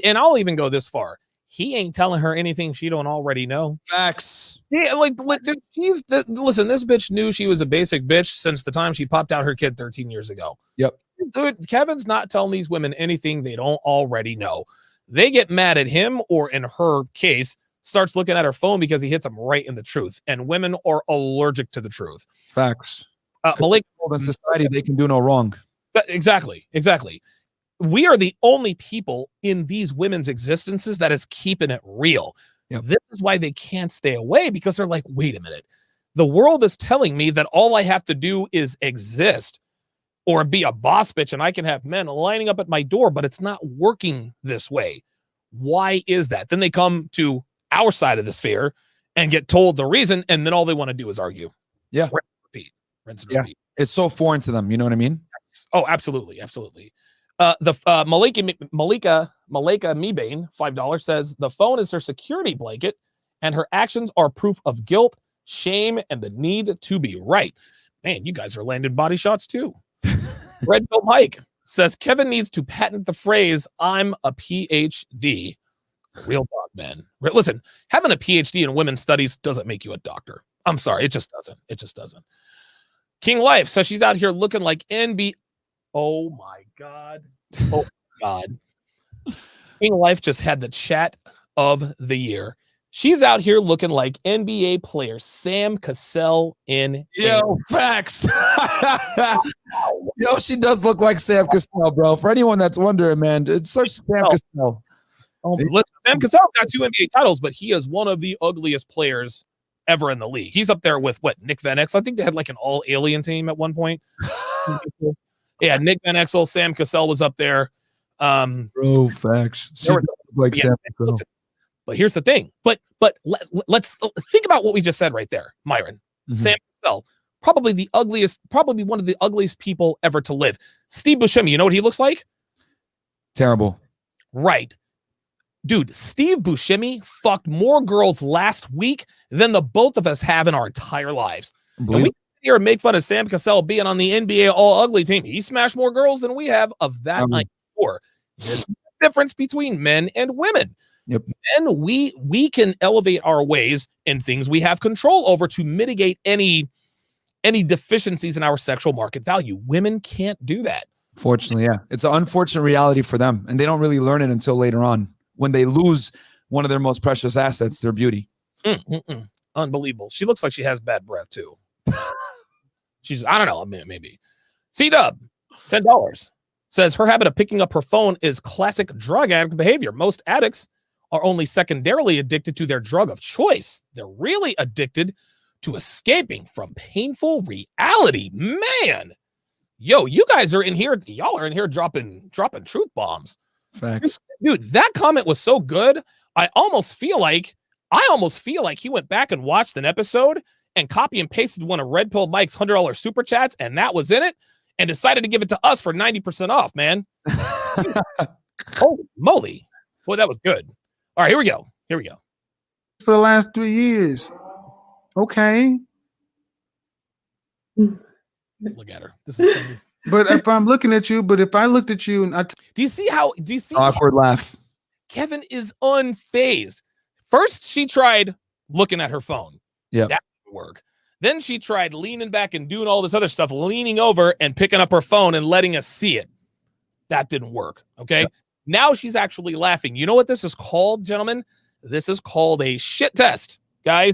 and I'll even go this far. He ain't telling her anything she don't already know. Facts. Yeah, listen, this bitch knew she was a basic bitch since the time she popped out her kid 13 years ago. Yep. Dude, Kevin's not telling these women anything they don't already know. They get mad at him, or in her case, starts looking at her phone because he hits them right in the truth. And women are allergic to the truth. Facts. Malik, in society, they can do no wrong. Exactly. We are the only people in these women's existences that is keeping it real. Yep. This is why they can't stay away, because they're like, wait a minute. The world is telling me that all I have to do is exist or be a boss bitch, and I can have men lining up at my door, but it's not working this way. Why is that? Then they come to our side of the sphere and get told the reason, and then all they want to do is argue. Yeah. Rinse and repeat. It's so foreign to them. You know what I mean? Oh, absolutely. Malika Mebane, $5, says the phone is her security blanket and her actions are proof of guilt, shame, and the need to be right. Man, you guys are landing body shots too. Red Bill Mike says Kevin needs to patent the phrase, I'm a PhD. Real talk, man. Listen, having a PhD in women's studies doesn't make you a doctor. I'm sorry. It just doesn't. King Life says she's out here looking like NB. Oh my God. King Life just had the chat of the year. She's out here looking like NBA player Sam Cassell in Yo, facts. Yo, she does look like Sam Cassell, bro. For anyone that's wondering, man, it's such Sam Cassell. Look, Sam Cassell's got 2 NBA titles, but he is one of the ugliest players ever in the league. He's up there with Nick Van Exel. I think they had like an all alien team at one point. Yeah, Nick Van Exel, Sam Cassell was up there. Bro, facts. She does look like Sam Cassell. Listen, but here's the thing. But let's think about what we just said right there, Myron. Sam Cassell, probably one of the ugliest people ever to live. Steve Buscemi, you know what he looks like? Terrible. Right. Dude, Steve Buscemi fucked more girls last week than the both of us have in our entire lives. And we here and make fun of Sam Cassell being on the NBA all ugly team. He smashed more girls than we have of that night before. This is the difference between men and women. Yep. Men, we can elevate our ways in things we have control over to mitigate any deficiencies in our sexual market value. Women can't do that. Fortunately, yeah. It's an unfortunate reality for them, and they don't really learn it until later on when they lose one of their most precious assets, their beauty. Unbelievable. She looks like she has bad breath too. I don't know, maybe. C-Dub, $10. Says her habit of picking up her phone is classic drug addict behavior. Most addicts are only secondarily addicted to their drug of choice. They're really addicted to escaping from painful reality. Man, yo, you guys are in here. Y'all are in here dropping truth bombs. Facts. Dude, that comment was so good. I almost feel like he went back and watched an episode and copy and pasted one of Red Pill Mike's $100 super chats, and that was in it, and decided to give it to us for 90% off, man. Holy moly. Boy, that was good. All right, here we go. For the last 3 years. Okay. Look at her. This is But if I'm looking at you, but if I looked at you and do you see Awkward laugh. Kevin is unfazed. First, she tried looking at her phone. Yeah. That didn't work. Then she tried leaning back and doing all this other stuff, leaning over and picking up her phone and letting us see it. That didn't work. Okay. Yeah. Now she's actually laughing. You know what this is called, gentlemen? This is called a shit test, guys.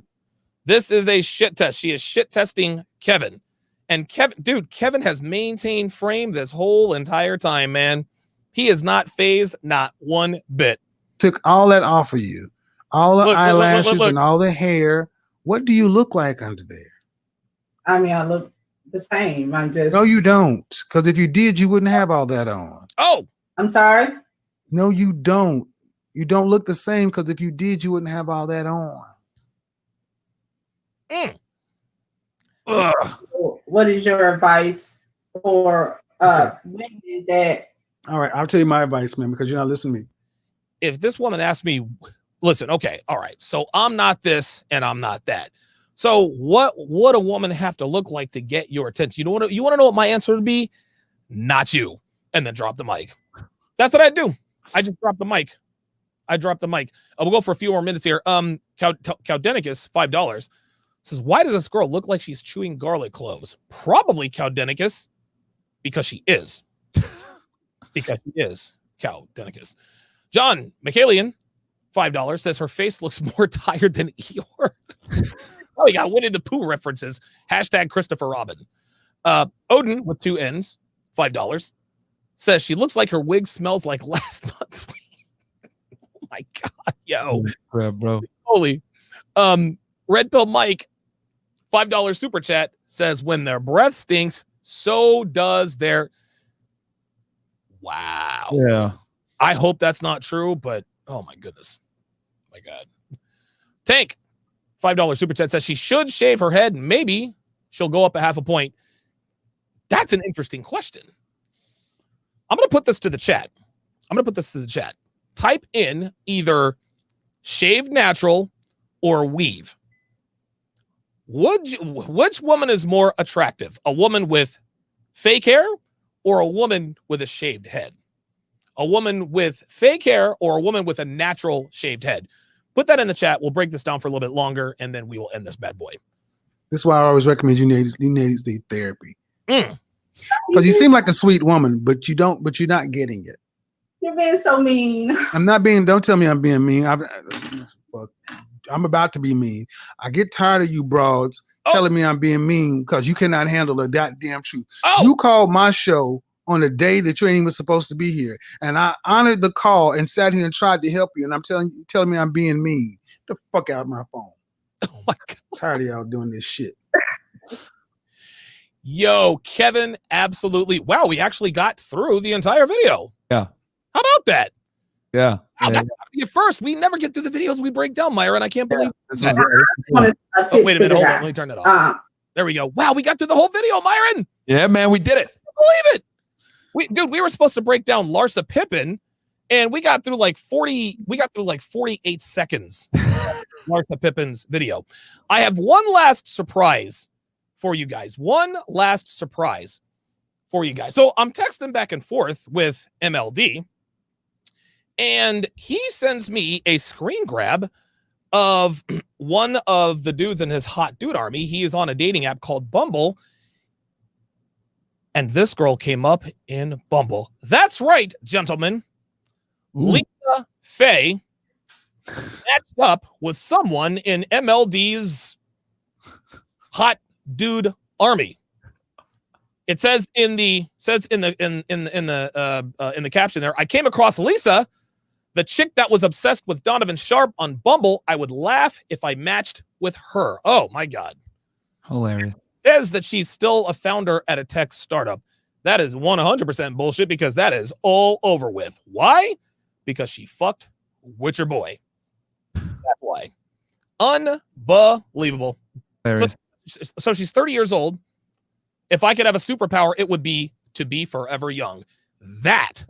This is a shit test. She is shit testing Kevin. And Kevin has maintained frame this whole entire time, man. He is not phased, not one bit. Took all that off of you. All the eyelashes and all the hair. What do you look like under there? I mean, I look the same. I'm just. No, you don't. Because if you did, you wouldn't have all that on. Oh, I'm sorry. No, you don't. You don't look the same because if you did, you wouldn't have all that on. What is your advice for women that? All right, I'll tell you my advice, man, because you're not listening to me. If this woman asked me, listen, okay, all right, so I'm not this and I'm not that. So what would a woman have to look like to get your attention? You want to know what my answer would be? Not you. And then drop the mic. That's what I do. I just drop the mic. We'll go for a few more minutes here. Cowdenicus, $5, says, why does this girl look like she's chewing garlic cloves? Probably Cowdenicus, because she is. Because she is Cowdenicus. John McCallion, $5, says her face looks more tired than Eeyore. Oh, you got Winnie the Pooh references. # Christopher Robin. Odin with 2 N's, $5, says she looks like her wig smells like last month's week. Oh my God, yo. Crap, bro. Holy. Red Pill Mike, $5 super chat, says when their breath stinks, so does their. Wow. Yeah. I hope that's not true, but oh my goodness. My God. Tank, $5 super chat, says she should shave her head. Maybe she'll go up a half a point. That's an interesting question. I'm going to put this to the chat. Type in either shave natural or weave. Which woman is more attractive? A woman with fake hair or a woman with a shaved head? A woman with fake hair or a woman with a natural shaved head? Put that in the chat. We'll break this down for a little bit longer, and then we will end this bad boy. This is why I always recommend you need therapy. Because you seem like a sweet woman, but you're not getting it. You're being so mean. I'm not being. Don't tell me I'm being mean. I'm about to be mean. I get tired of you broads telling me I'm being mean because you cannot handle the goddamn truth. You called my show on a day that you ain't even supposed to be here, and I honored the call and sat here and tried to help you. And I'm telling me I'm being mean. Get the fuck out of my phone. Oh my God. Tired of y'all doing this shit. Yo, Kevin, absolutely. Wow, we actually got through the entire video. Yeah. How about that? Yeah. Wow, that's gotta be a first. We never get through the videos we break down, Myra, and I can't believe This that. was Oh, wait a minute. Hold on. Let me turn it off. There we go. Wow, we got through the whole video, Myron. Yeah, man, we did it. Believe it. We were supposed to break down Larsa Pippen, and we got through like 48 seconds of Larsa Pippen's video. I have one last surprise for you guys. So I'm texting back and forth with MLD, and he sends me a screen grab of one of the dudes in his hot dude army. He is on a dating app called Bumble. And this girl came up in Bumble. That's right, gentlemen. Ooh. Lisa Faye matched up with someone in MLD's hot dude army. It says in the caption there, I came across Lisa, the chick that was obsessed with Donovan Sharpe on Bumble. I would laugh if I matched with her. Oh my God. Hilarious. Says that she's still a founder at a tech startup. That is 100% bullshit because that is all over with. Why? Because she fucked with your boy. That's why. Unbelievable. So she's 30 years old. If I could have a superpower, it would be to be forever young. That.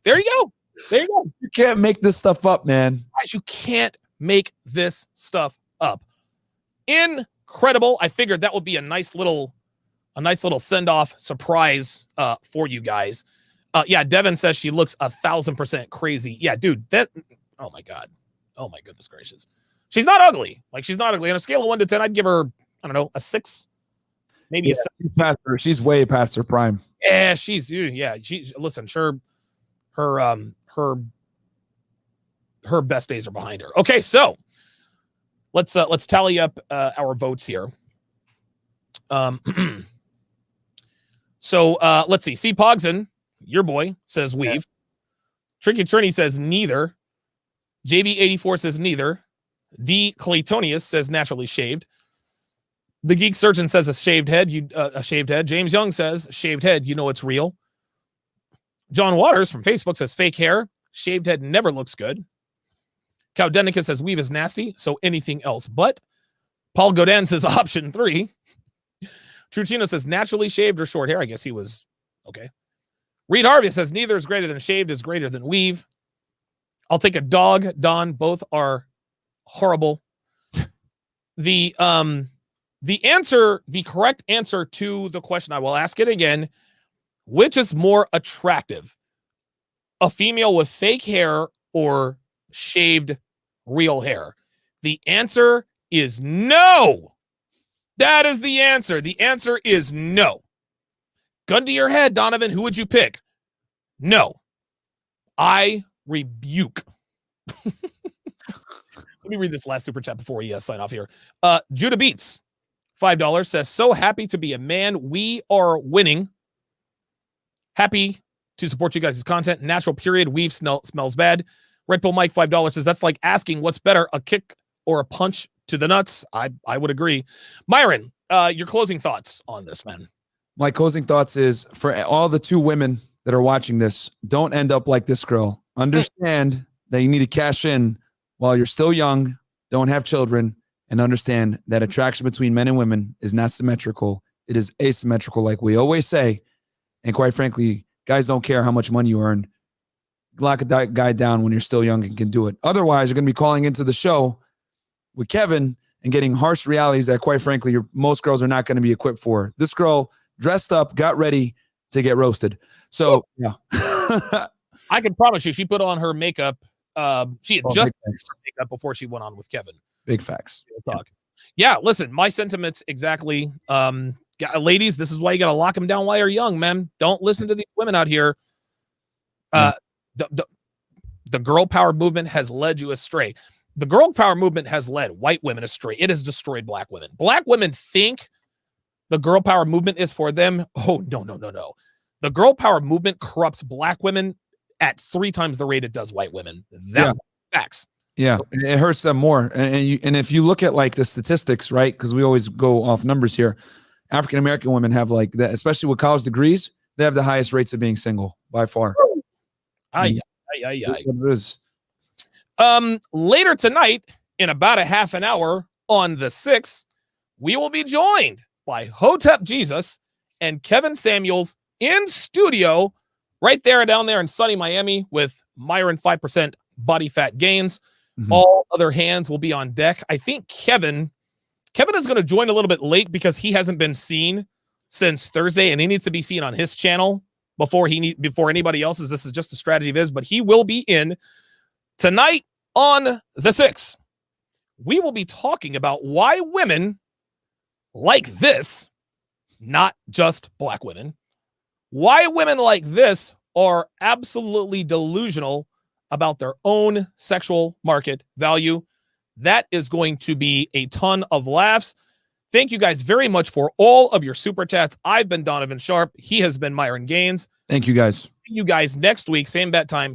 There you go. You can't make this stuff up, man. Guys, you can't make this stuff up. Incredible. I figured that would be a nice little send-off surprise for you guys. Yeah, Devin says she looks 1,000% crazy. Yeah, dude, oh my God. Oh my goodness gracious. She's not ugly. She's not ugly. On a scale of 1 to 10, I'd give her, I don't know, a 6. Maybe a 7. She's way past her prime. Yeah, listen, sure, her best days are behind her. Okay, so let's tally up our votes here. So let's see. C. Pogson, your boy, says weave. Yeah. Tricky Trini says neither. JB84 says neither. D. Claytonius says naturally shaved. The Geek Surgeon says a shaved head. A shaved head. James Young says shaved head. You know it's real. John Waters from Facebook says fake hair. Shaved head never looks good. Cowdenica says weave is nasty, so anything else but. Paul Godin says option 3. Trucino says naturally shaved or short hair. I guess he was okay. Reed Harvey says neither is greater than shaved is greater than weave. I'll take a dog. Don, both are horrible. The correct answer to the question, I will ask it again. Which is more attractive? A female with fake hair or shaved real hair? The answer is no. That is the answer. The answer is no. Gun to your head, Donovan. Who would you pick? No. I rebuke. Let me read this last super chat before we sign off here. Judah Beats, $5 says, so happy to be a man. We are winning. Happy to support you guys' content. Natural period. Weave smells bad. Red Bull Mike, $5 says, that's like asking what's better, a kick or a punch to the nuts. I would agree. Myron, your closing thoughts on this, man. My closing thoughts is for all the 2 women that are watching this, don't end up like this girl. Understand that you need to cash in while you're still young, don't have children, and understand that attraction between men and women is not symmetrical. It is asymmetrical, like we always say. And quite frankly, guys don't care how much money you earn. Lock a guy down when you're still young and can do it. Otherwise, you're going to be calling into the show with Kevin and getting harsh realities that, quite frankly, most girls are not going to be equipped for. This girl dressed up, got ready to get roasted. So, yeah. I can promise you, she put on her makeup. She had just put her makeup before she went on with Kevin. Big facts. Yeah, listen, my sentiments exactly. Ladies, this is why you got to lock them down while you're young, man. Don't listen to these women out here. The girl power movement has led you astray. the girl power movement has led white women astray. It has destroyed black women. Black women think the girl power movement is for them. Oh, no. The girl power movement corrupts black women at 3 times the rate it does white women. That's facts. Yeah, it hurts them more. And if you look at like the statistics, right? Because we always go off numbers here. African American women have like that, especially with college degrees. They have the highest rates of being single by far. Aye. It is. Later tonight, in about a half an hour on the 6th, we will be joined by Hotep Jesus and Kevin Samuels in studio right there down there in sunny Miami with Myron 5% body fat gains. All other hands will be on deck. I think Kevin is going to join a little bit late because he hasn't been seen since Thursday, and he needs to be seen on his channel before anybody else's. This is just a strategy of his, but he will be in tonight on the 6th. We will be talking about why women like this, not just black women, why women like this are absolutely delusional about their own sexual market value. That is going to be a ton of laughs. Thank you guys very much for all of your super chats. I've been Donovan Sharpe. He has been Myron Gaines. Thank you guys. See you guys next week, same bat time.